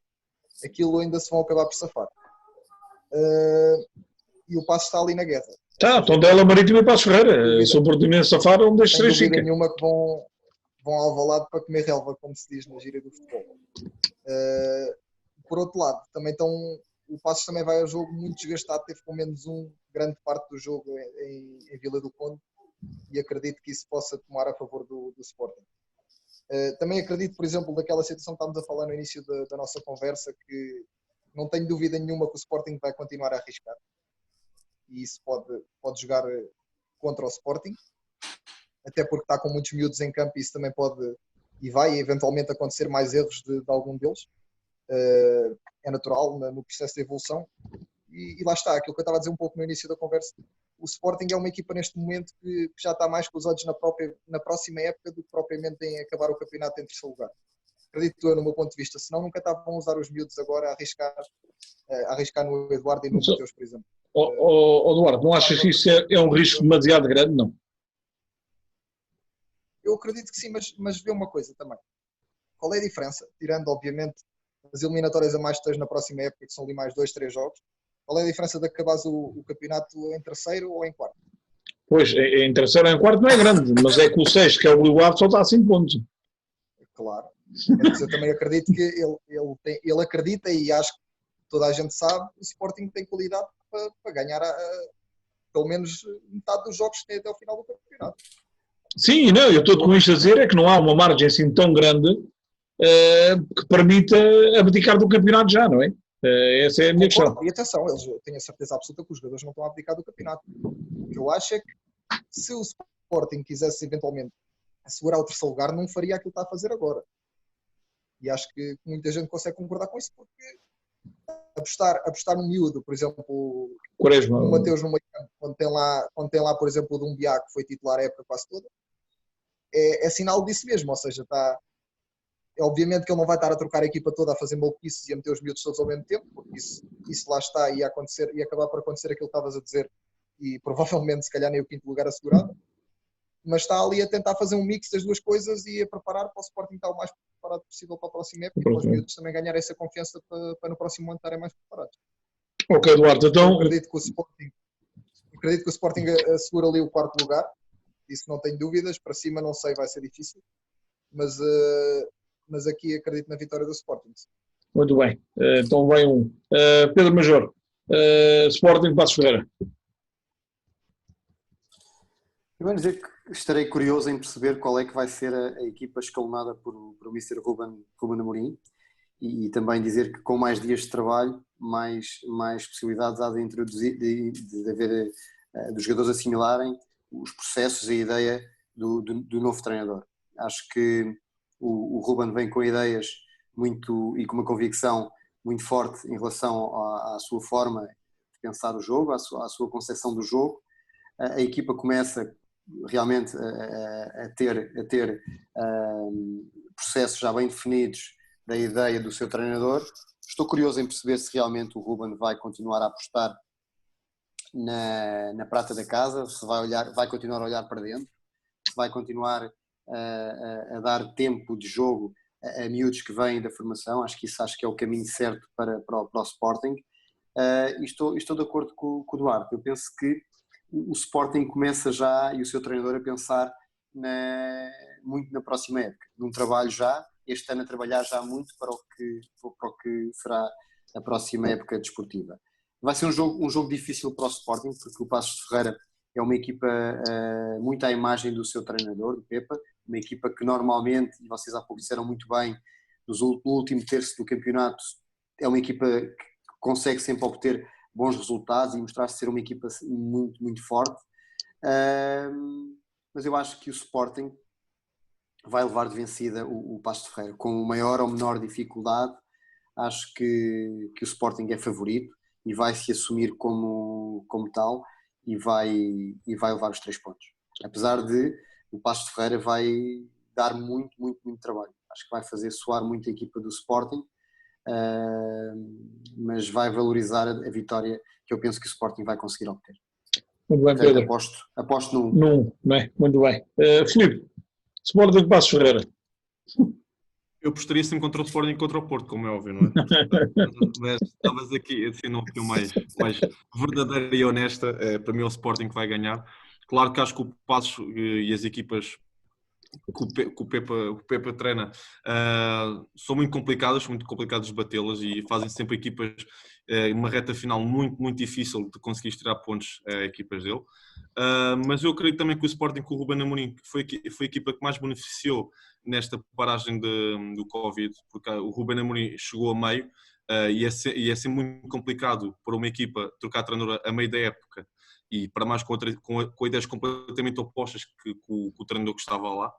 aquilo ainda se vão acabar por safar. E o Passos está ali na guerra. Tá, então dela Marítimo e Passos Ferreira. Se o Portimonense safar, um destes três Sem fica. dúvida nenhuma que vão ao Alvalade para comer relva, como se diz na gíria do futebol. Por outro lado, também o Passos também vai ao jogo muito desgastado, teve com menos grande parte do jogo em Vila do Conde, e acredito que isso possa tomar a favor do Sporting. Também acredito, por exemplo, daquela situação que estávamos a falar no início da nossa conversa, que não tenho dúvida nenhuma que o Sporting vai continuar a arriscar, e isso pode jogar contra o Sporting, até porque está com muitos miúdos em campo, e isso também pode e vai eventualmente acontecer mais erros de algum deles. É natural no processo de evolução, e lá está, aquilo que eu estava a dizer um pouco no início da conversa. O Sporting é uma equipa neste momento que já está mais com os olhos na próxima época do que propriamente em acabar o campeonato em terceiro lugar. Acredito eu, no meu ponto de vista, senão nunca estavam a usar os miúdos agora a arriscar no Eduardo e no Mateus, por exemplo. Eduardo, não achas que isso é um risco demasiado grande? Não. Eu acredito que sim, mas vê uma coisa também. Qual é a diferença? Tirando, obviamente, as eliminatórias a mais que tens na próxima época, que são ali mais 2, 3 jogos, qual é a diferença de acabares o campeonato em terceiro ou em quarto? Pois, em terceiro ou em quarto não é grande, mas é que o sexto, que é o Rio Ave, só está a 5 pontos. Claro. Mas eu também acredito que ele acredita, e acho que toda a gente sabe, que o Sporting tem qualidade para ganhar pelo menos metade dos jogos que tem até ao final do campeonato. Sim, não, eu estou com isto a dizer é que não há uma margem assim tão grande que permita abdicar do campeonato já, não é? Essa é a minha questão. E atenção, eu tenho a certeza absoluta que os jogadores não estão a abdicar do campeonato. O que eu acho é que se o Sporting quisesse eventualmente assegurar o terceiro lugar, não faria aquilo que está a fazer agora. E acho que muita gente consegue concordar com isso, porque apostar no miúdo, por exemplo, o Mateus no meio campo, quando tem lá, por exemplo, o Dumbiá, que foi titular a época quase toda, é sinal disso mesmo, ou seja, é obviamente que ele não vai estar a trocar a equipa toda a fazer maluquices e a meter os miúdos todos ao mesmo tempo, porque isso lá está e ia acontecer, e acabar por acontecer aquilo que estavas a dizer, e provavelmente se calhar nem o quinto lugar assegurado, mas está ali a tentar fazer um mix das duas coisas e a preparar para o Sporting estar o mais preparado possível para a próxima época, e para os miúdos também ganharem essa confiança para no próximo ano estarem mais preparados. Ok, Eduardo, então... Eu acredito que o Sporting assegura ali o quarto lugar, isso não tenho dúvidas, para cima não sei, vai ser difícil, mas aqui acredito na vitória do Sporting. Muito bem, então vem Pedro Major, Sporting Passos Ferreira. Eu vou dizer que estarei curioso em perceber qual é que vai ser a equipa escalonada por o Mr. Ruben Amorim, e também dizer que com mais dias de trabalho, mais possibilidades há de introduzir, de haver, dos jogadores assimilarem os processos e a ideia do novo treinador. Acho que o Ruben vem com ideias e com uma convicção muito forte em relação à sua forma de pensar o jogo, à sua concepção do jogo. A equipa começa realmente a ter processos já bem definidos da ideia do seu treinador. Estou curioso em perceber se realmente o Ruben vai continuar a apostar na prata da casa, se vai continuar a olhar para dentro, se vai continuar a dar tempo de jogo a miúdos que vêm da formação. Acho que é o caminho certo para o Sporting. E estou de acordo com o Duarte. Eu penso que o Sporting começa já, e o seu treinador, a pensar muito na próxima época, num trabalho já, este ano a trabalhar já muito para o que será a próxima época desportiva. Vai ser um jogo difícil para o Sporting, porque o Passos de Ferreira é uma equipa muito à imagem do seu treinador, do Pepa, uma equipa que normalmente, e vocês há pouco disseram muito bem, no último terço do campeonato, é uma equipa que consegue sempre obter bons resultados e mostrar-se ser uma equipa muito, muito forte. Mas eu acho que o Sporting vai levar de vencida o Passos de Ferreira, com maior ou menor dificuldade. acho que o Sporting é favorito e vai se assumir como tal e vai levar os 3 pontos. Apesar de o Paços de Ferreira vai dar muito, muito, muito trabalho. Acho que vai fazer suar muito a equipa do Sporting, mas vai valorizar a vitória que eu penso que o Sporting vai conseguir obter. Muito bem, Portanto, Pedro. aposto no 1. Não, não é? Muito bem. Filipe, Sporting de Paços Ferreira. Eu apostaria sempre contra o Sporting e contra o Porto, como é óbvio, não é? Mas estavas aqui, assim, uma opinião mais verdadeira e honesta. Para mim é o Sporting que vai ganhar. Claro que acho que o Paços e as equipas que o Pepa treina são muito complicadas de batê-las e fazem sempre equipas uma reta final muito, muito difícil de conseguir tirar pontos a equipas dele. Mas eu acredito também que o Sporting com o Ruben Amorim foi a equipa que mais beneficiou nesta paragem do Covid, porque o Ruben Amorim chegou a meio e é sempre muito complicado para uma equipa trocar treinador a meio da época e para mais com ideias completamente opostas que o treinador que estava lá.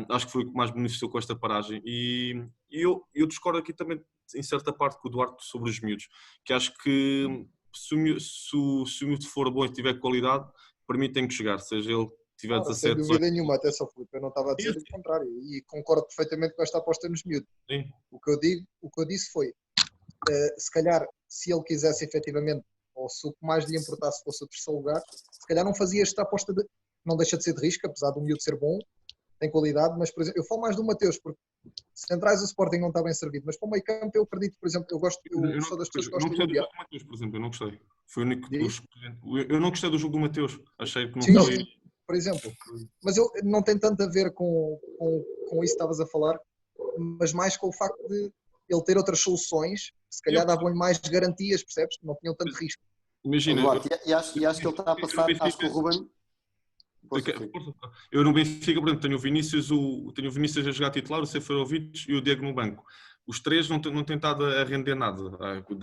Acho que foi o que mais beneficiou com esta paragem e eu discordo aqui também em certa parte com o Duarte sobre os miúdos, que acho que se o miúdo for bom e tiver qualidade, para mim tem que chegar, seja ele tiver 17, sem dúvida 18. nenhuma, até só Filipe, eu não estava a dizer o contrário e concordo perfeitamente com esta aposta nos miúdos. Sim. O que eu disse foi, se calhar, se ele quisesse efetivamente, ou se o que mais lhe importasse fosse o terceiro lugar, se calhar não fazia esta aposta, não deixa de ser de risco, apesar do miúdo ser bom, tem qualidade, mas, por exemplo, eu falo mais do Mateus, porque centrais o Sporting não está bem servido, mas para o meio campo eu acredito, por exemplo, eu sou das pessoas que gostam do jogo do Mateus, por exemplo, eu não gostei. Foi o único eu não gostei do jogo do Mateus, achei que não foi... Sim, por exemplo, mas eu não tem tanto a ver com isso que estavas a falar, mas mais com o facto de ele ter outras soluções, que se calhar davam-lhe mais garantias, percebes? Que não tinham tanto risco. Imagina... E acho que ele está a passar, acho que o Ruben... Eu no Benfica, portanto, tenho o Vinícius a jogar titular, o Seferovic e o Diego no banco. Os três não têm estado a render nada.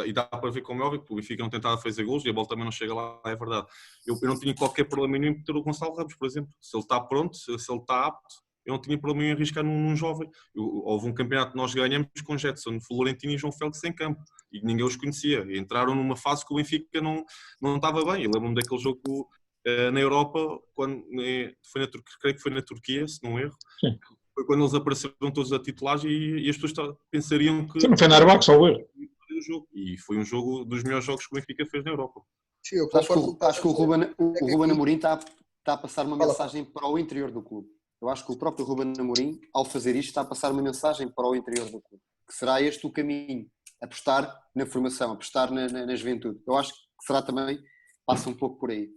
E dá para ver como é óbvio que o Benfica não tem estado a fazer gols e a bola também não chega lá, é verdade. Eu não tinha qualquer problema nenhum em ter o Gonçalo Ramos, por exemplo. Se ele está pronto, se ele está apto, eu não tinha problema em arriscar num jovem. Houve um campeonato que nós ganhamos com Jetson, Florentino e João Félix em campo. E ninguém os conhecia. E entraram numa fase que o Benfica não estava bem. Eu lembro-me daquele jogo... na Europa, creio que foi na Turquia, se não erro. Sim. Foi quando eles apareceram todos a titulares e as pessoas pensariam que... Sim, não foi na Arbex, só erro. E foi um jogo dos melhores jogos que o Benfica fez na Europa. Sim, eu acho que o Ruben Amorim está a passar uma mensagem para o interior do clube. Eu acho que o próprio Ruben Amorim, ao fazer isto, está a passar uma mensagem para o interior do clube. Que será este o caminho, apostar na formação, apostar na juventude. Eu acho que será também, passa um pouco por aí.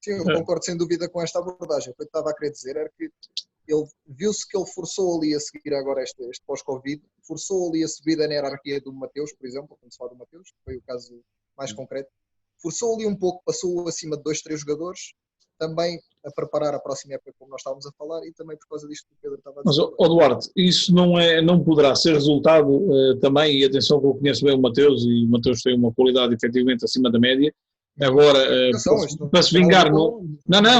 Sim, eu concordo sem dúvida com esta abordagem. O que eu estava a querer dizer era que ele viu-se que ele forçou ali a seguir agora este pós-Covid, forçou ali a subida na hierarquia do Mateus, por exemplo, quando se fala do Mateus, que foi o caso mais concreto, forçou ali um pouco, passou acima de 2, 3 jogadores, também a preparar a próxima época, como nós estávamos a falar, e também por causa disto que o Pedro estava a dizer. Mas, Duarte, isso não poderá ser resultado também, e atenção que eu conheço bem o Mateus, e o Mateus tem uma qualidade efetivamente acima da média. Agora, para se vingar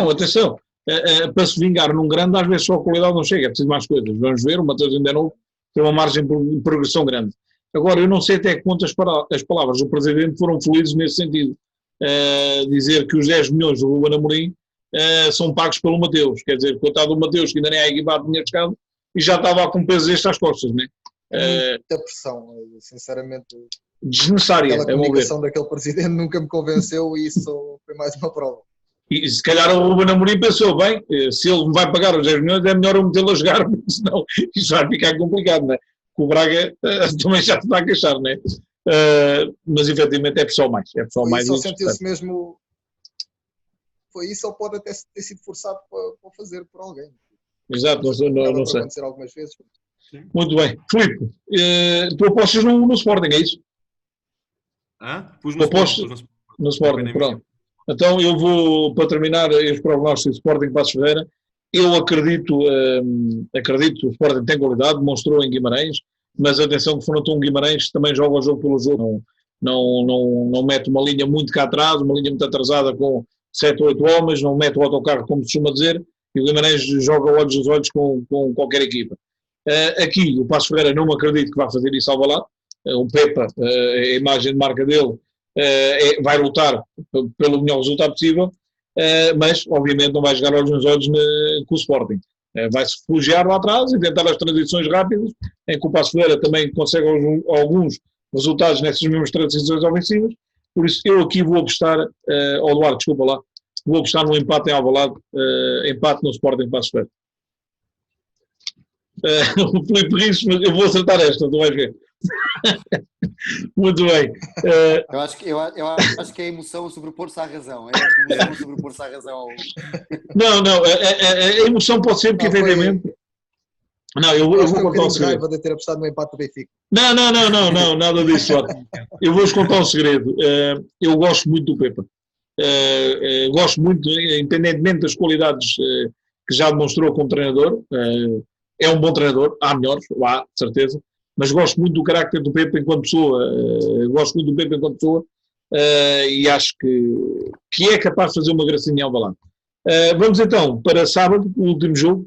atenção, para se vingar num grande, às vezes só a qualidade não chega, é preciso mais coisas. Vamos ver, o Mateus ainda não tem uma margem de progressão grande. Agora, eu não sei até que ponto as palavras do Presidente foram felizes nesse sentido. Dizer que os 10 milhões do Ruben Amorim são pagos pelo Mateus, quer dizer, coitado do Mateus, que ainda nem é equipado tinha chegado, e já estava com peso este às costas, não é? Muita pressão, sinceramente. Desnecessária. Aquela comunicação daquele presidente nunca me convenceu e isso foi mais uma prova. E se calhar o Ruben Amorim pensou, bem, se ele me vai pagar os 10 milhões é melhor eu metê-lo a jogar, porque senão isso vai ficar complicado, não é? O Braga também já se está a queixar, não é? Mas efetivamente é pessoal mais. É pessoal mais. Só sentiu-se mesmo... Foi isso ou pode até ter sido forçado para fazer por alguém. Exato, não sei. Acontecer algumas vezes. Muito bem. Filipe, tu apostas no Sporting, é isso? Pus no Sporting, pronto. Então eu vou, para terminar este prognóstico de Sporting Paços Ferreira, eu acredito, o Sporting tem qualidade, demonstrou em Guimarães, mas atenção que defrontou um Guimarães que também joga o jogo pelo jogo, não mete uma linha muito cá atrás, uma linha muito atrasada com 7 ou 8 homens, não mete o autocarro como se costuma dizer, e o Guimarães joga olhos com qualquer equipa. Aqui o Paços Ferreira não acredito que vá fazer isso ao Alvalade, o Pepa, a imagem de marca dele, vai lutar pelo melhor resultado possível, mas obviamente não vai jogar olhos nos olhos com o Sporting. Vai se refugiar lá atrás e tentar as transições rápidas, em que o Paços Ferreira também consegue alguns resultados nessas mesmas transições ofensivas. Por isso eu aqui vou apostar, Duarte, desculpa lá, vou apostar num empate em Alvalade, empate no Sporting Paços Ferreira. O Filipe Rios, mas eu vou acertar esta, tu vais ver. Muito bem. Eu acho que é a emoção a sobrepor-se à razão. É a emoção a sobrepor-se à razão. Não, a emoção pode ser porque efetivamente. Não, eu vou contar um segredo. Raiva de ter apostado no empate do Benfica. Não, nada disso. Eu vou-vos contar um segredo. Eu gosto muito do Pepa. Gosto muito, independentemente das qualidades que já demonstrou como treinador. É um bom treinador, há melhores, de certeza. Mas gosto muito do carácter do Pepa enquanto pessoa. E acho que é capaz de fazer uma gracinha ao Alvalade. Vamos então para sábado, o último jogo.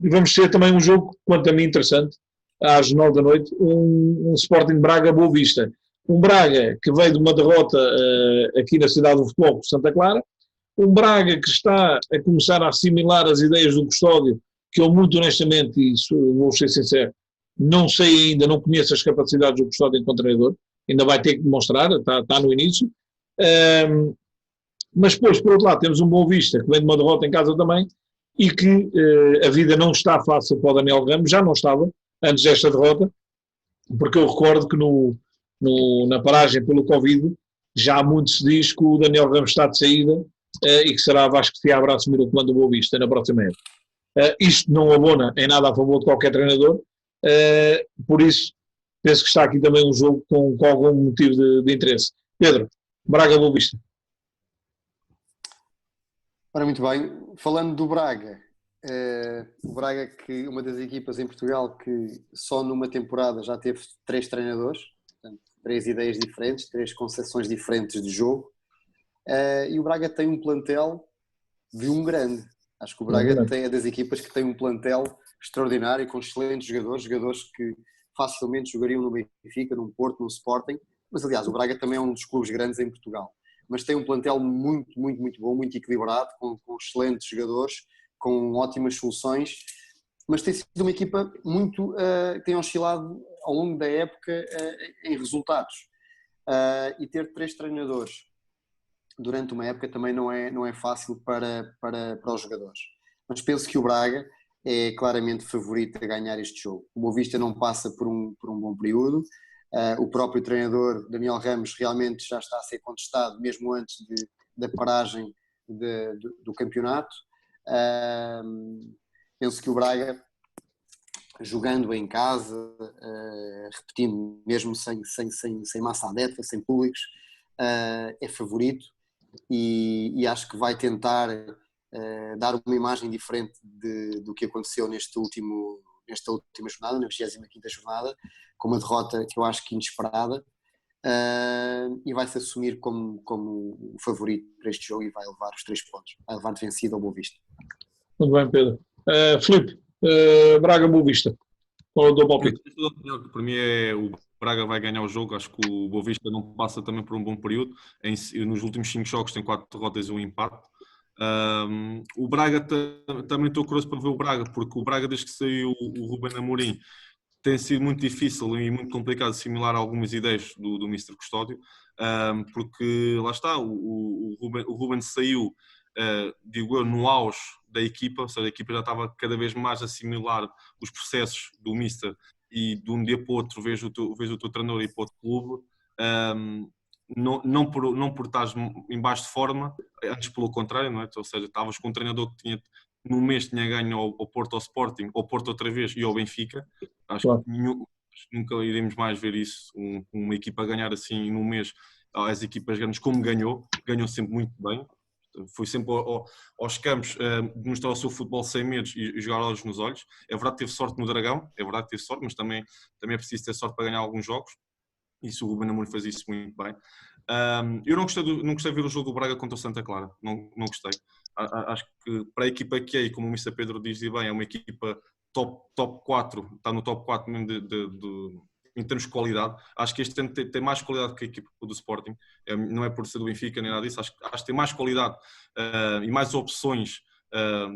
Vamos ter também um jogo, quanto a mim, interessante, às 9 da noite, um Sporting Braga Boa Vista. Um Braga que veio de uma derrota aqui na cidade do futebol por Santa Clara. Um Braga que está a começar a assimilar as ideias do Custódio, que eu muito honestamente, e isso vou ser sincero, não sei ainda, não conheço as capacidades do Custódio enquanto treinador, ainda vai ter que demonstrar, está no início. Mas depois, por outro lado, temos um Boa Vista que vem de uma derrota em casa também e que a vida não está fácil para o Daniel Ramos, já não estava antes desta derrota, porque eu recordo que na paragem pelo Covid já muito se diz que o Daniel Ramos está de saída e que será Vasco Seabra a assumir o comando do Boa Vista na próxima época. Isto não abona em nada a favor de qualquer treinador, por isso penso que está aqui também um jogo com algum motivo de interesse. Pedro, Braga Boa Vista. Ora, muito bem, falando do Braga, o Braga que uma das equipas em Portugal que só numa temporada já teve 3 treinadores, portanto, 3 ideias diferentes, 3 concepções diferentes de jogo, e o Braga tem um plantel de um grande. Acho que o Braga é das equipas que tem um plantel extraordinário, com excelentes jogadores que facilmente jogariam no Benfica, no Porto, no Sporting, mas aliás o Braga também é um dos clubes grandes em Portugal. Mas tem um plantel muito bom, muito equilibrado, com excelentes jogadores, com ótimas soluções, mas tem sido uma equipa que tem oscilado ao longo da época em resultados. E ter 3 treinadores durante uma época também não é fácil para os jogadores. Mas penso que o Braga é claramente favorito a ganhar este jogo. O Boa Vista não passa por um bom período. O próprio treinador, Daniel Ramos, realmente já está a ser contestado, mesmo antes da paragem do campeonato. Penso que o Braga, jogando em casa, repetindo, mesmo sem massa adepta, sem públicos, é favorito e acho que vai tentar dar uma imagem diferente do que aconteceu nesta última jornada, na 25ª jornada, com uma derrota que eu acho que inesperada, e vai-se assumir como o favorito para este jogo e vai levar os 3 pontos, vai levar de vencido ao Boa Vista. Muito bem, Pedro. Filipe, Braga Boa Vista. Qual é o teu palpite? Para mim o Braga vai ganhar o jogo. Acho que o Boa Vista não passa também por um bom período. Nos últimos 5 jogos tem 4 derrotas e 1 empate. O Braga também estou curioso para ver o Braga, porque o Braga, desde que saiu o Ruben Amorim, tem sido muito difícil e muito complicado assimilar algumas ideias do Mr. Custódio, porque lá está, o Ruben saiu, digo eu, no auge da equipa, ou seja, a equipa já estava cada vez mais a assimilar os processos do Mr. e de um dia para o outro vejo o teu treinador ir para outro clube, não por estares em baixo de forma, antes pelo contrário, não é? Ou seja, estavas com um treinador que no mês tinha ganho ao Porto, ao Sporting, ao Porto outra vez e ao Benfica. Acho que nunca iremos mais ver isso, uma equipa a ganhar assim num mês, as equipas grandes como ganhou sempre muito bem. Foi sempre aos campos mostrar o seu futebol sem medos e jogar olhos nos olhos. É verdade que teve sorte no Dragão, mas também é preciso ter sorte para ganhar alguns jogos. Isso o Ruben Amorim faz isso muito bem. Eu não gostei de ver o jogo do Braga contra o Santa Clara, não gostei. Acho que para a equipa que é, e como o Mr. Pedro diz bem, é uma equipa top 4, está no top 4 mesmo em termos de qualidade. Acho que este ano tem mais qualidade que a equipa do Sporting. Não é por ser do Benfica nem nada disso. Acho que tem mais qualidade e mais opções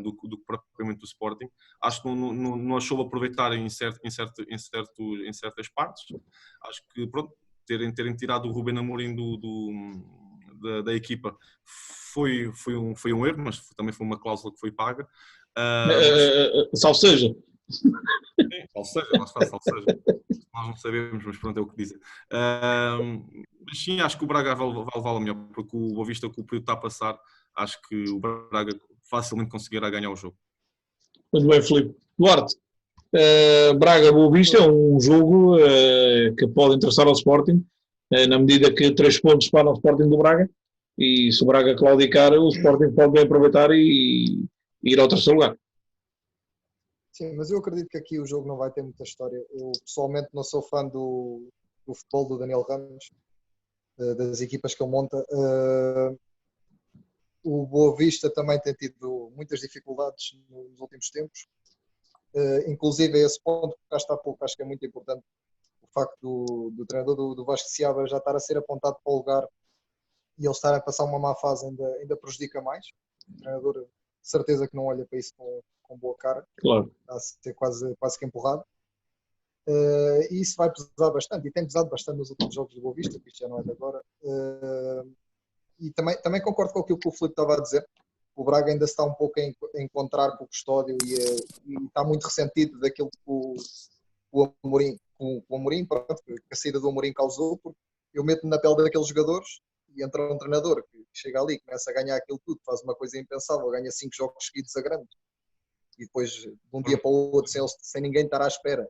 do que propriamente do Sporting. Acho que não achou aproveitar em certas partes. Acho que, pronto, terem tirado o Ruben Amorim da equipa foi um erro, mas também foi uma cláusula que foi paga. Salve seja. Salve seja, lá está, salve seja. Nós não sabemos, mas pronto, é o que dizem. Mas sim, acho que o Braga vai levá-lo melhor, porque o Boa Vista, que o período está a passar, acho que o Braga facilmente conseguirá ganhar o jogo. Muito bem, Filipe. Duarte, Braga-Boa Vista é um jogo que pode interessar ao Sporting, na medida que 3 pontos para o Sporting do Braga, e se o Braga claudicar, o Sporting pode bem aproveitar e ir ao terceiro lugar. Sim, mas eu acredito que aqui o jogo não vai ter muita história. Eu pessoalmente não sou fã do futebol do Daniel Ramos, das equipas que ele monta. O Boa Vista também tem tido muitas dificuldades nos últimos tempos. Inclusive a esse ponto, cá está pouco, acho que é muito importante o facto do treinador do Vasco de Seabra já estar a ser apontado para o lugar e ele estar a passar uma má fase ainda prejudica mais. O treinador, de certeza que não olha para isso com boa cara. Claro. Está a ser quase que empurrado. E isso vai pesar bastante, e tem pesado bastante nos últimos jogos do Boa Vista, que isto já não é de agora. E também concordo com aquilo que o Filipe estava a dizer. O Braga ainda está um pouco a encontrar com o Custódio e está muito ressentido daquilo que o Amorim, pronto, que a saída do Amorim causou, porque eu meto-me na pele daqueles jogadores e entra um treinador que chega ali, começa a ganhar aquilo tudo, faz uma coisa impensável, ganha 5 jogos seguidos a grande, e depois de um dia para o outro, sem ninguém estar à espera,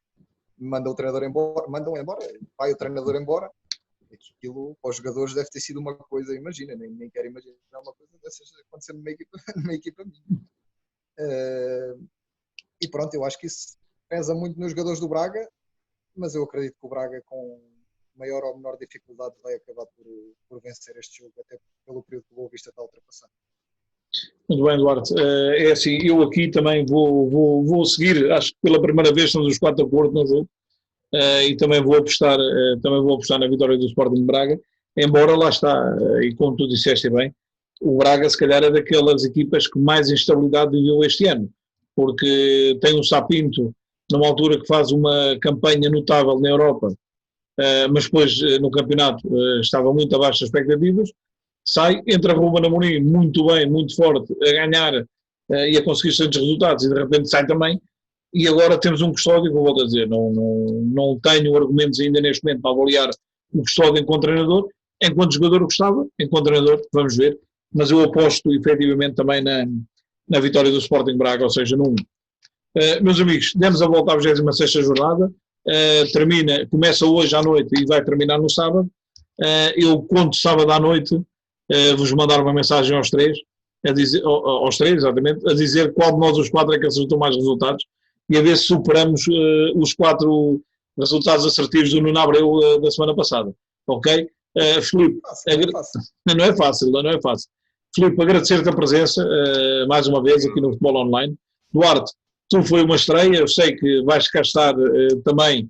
mandam o treinador embora, vai o treinador embora. Aquilo para os jogadores deve ter sido uma coisa, imagina, nem quero imaginar uma coisa dessas acontecer numa equipa minha. E pronto, eu acho que isso pesa muito nos jogadores do Braga, mas eu acredito que o Braga, com maior ou menor dificuldade, vai acabar por vencer este jogo, até pelo período que o Boa Vista está ultrapassando. Muito bem, Duarte. É assim, eu aqui também vou seguir, acho que pela primeira vez estamos os 4 de acordo no jogo. E também vou apostar na vitória do Sporting de Braga, embora lá está, e como tu disseste bem, o Braga se calhar é daquelas equipas que mais instabilidade viveu este ano, porque tem um Sapinto numa altura que faz uma campanha notável na Europa, mas depois no campeonato estava muito abaixo das expectativas, sai, entra Ruben Amorim muito bem, muito forte, a ganhar e a conseguir certos resultados, e de repente sai também. E agora temos um Custódio, que eu vou dizer, não tenho argumentos ainda neste momento para avaliar o Custódio enquanto treinador. Enquanto jogador eu gostava, enquanto treinador, vamos ver. Mas eu aposto efetivamente também na vitória do Sporting Braga, ou seja, no 1. Meus amigos, demos a volta à 26ª jornada. Começa hoje à noite e vai terminar no sábado. Eu conto sábado à noite, vos mandar uma mensagem aos 3, aos 3, exatamente, a dizer qual de nós os 4 é que acertou mais resultados, e a ver se superamos os 4 resultados assertivos do Nuno Abreu da semana passada. Ok? Filipe, não é fácil. Filipe, agradecer-te a presença mais uma vez aqui no Futebol Online. Duarte, tu foi uma estreia, eu sei que vais cá estar também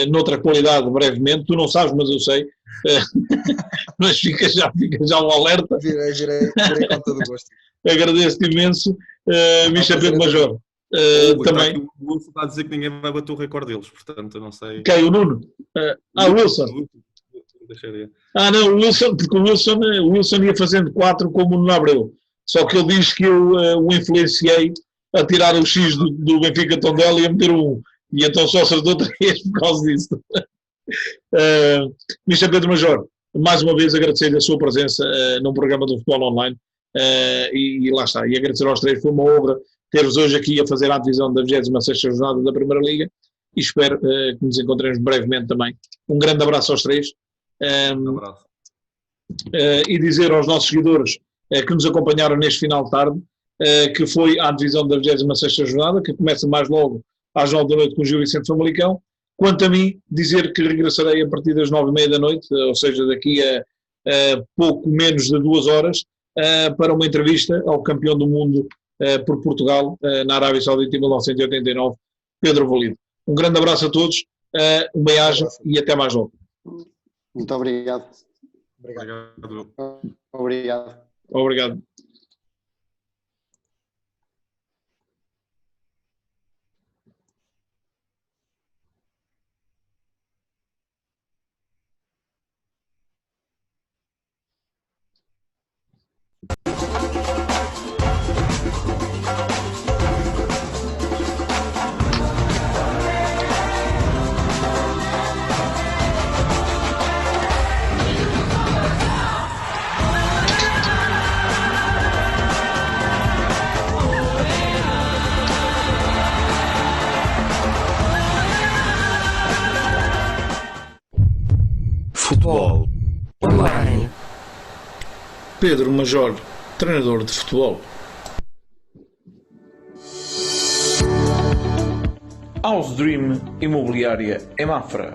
noutra qualidade brevemente, tu não sabes, mas eu sei. Mas fica já um alerta. Virei com todo o gosto. Agradeço-te imenso, Michel Pedro Major. Também. O Wilson está a dizer que ninguém vai bater o recorde deles, portanto eu não sei. Quem? O Nuno? O Wilson. Não, o Wilson, porque o Wilson ia fazendo 4 como o Nuno Abreu. Só que ele diz que eu o influenciei a tirar o X do Benfica Tondela e a meter o 1. E então só acertou 3 por causa disso. Michel Pedro Major, mais uma vez agradecer a sua presença num programa do Futebol Online. E lá está. E agradecer aos 3, foi uma honra ter-vos hoje aqui a fazer a antevisão da 26ª jornada da Primeira Liga e espero que nos encontremos brevemente também. Um grande abraço aos 3. Um abraço. E dizer aos nossos seguidores que nos acompanharam neste final de tarde que foi a antevisão da 26ª jornada, que começa mais logo às 9 da noite com o Gil Vicente Famalicão. Quanto a mim, dizer que regressarei a partir das 9h30 da noite, ou seja, daqui a pouco menos de 2 horas, para uma entrevista ao campeão do mundo por Portugal, na Arábia Saudita em 1989, Pedro Valido. Um grande abraço a todos Um bem-aja e até mais logo. Muito obrigado. Obrigado. Obrigado. Obrigado. Futebol Online. Pedro Major, treinador de futebol. House Dream Imobiliária em Mafra.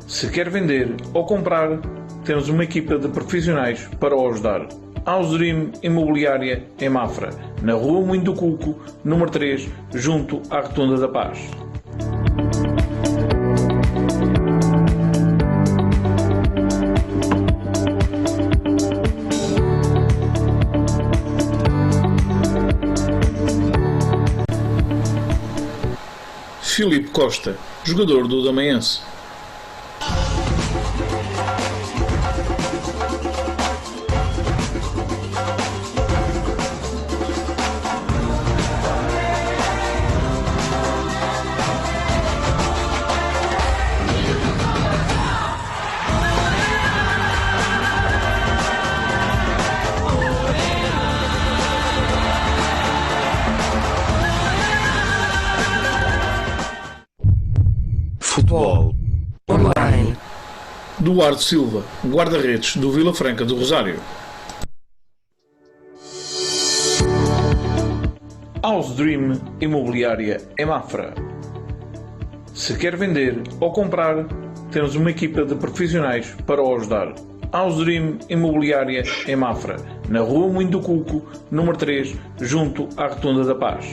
Se quer vender ou comprar, temos uma equipa de profissionais para o ajudar. House Dream Imobiliária em Mafra, na Rua Moinho do Cuco, número 3, junto à Rotunda da Paz. Filipe Costa, jogador do Damaense. Futebol Online. Duarte Silva, guarda-redes do Vila Franca do Rosário. House Dream Imobiliária em Mafra. Se quer vender ou comprar, temos uma equipa de profissionais para o ajudar. House Dream Imobiliária em Mafra, na Rua Moinho do Cuco, número 3, junto à Rotunda da Paz.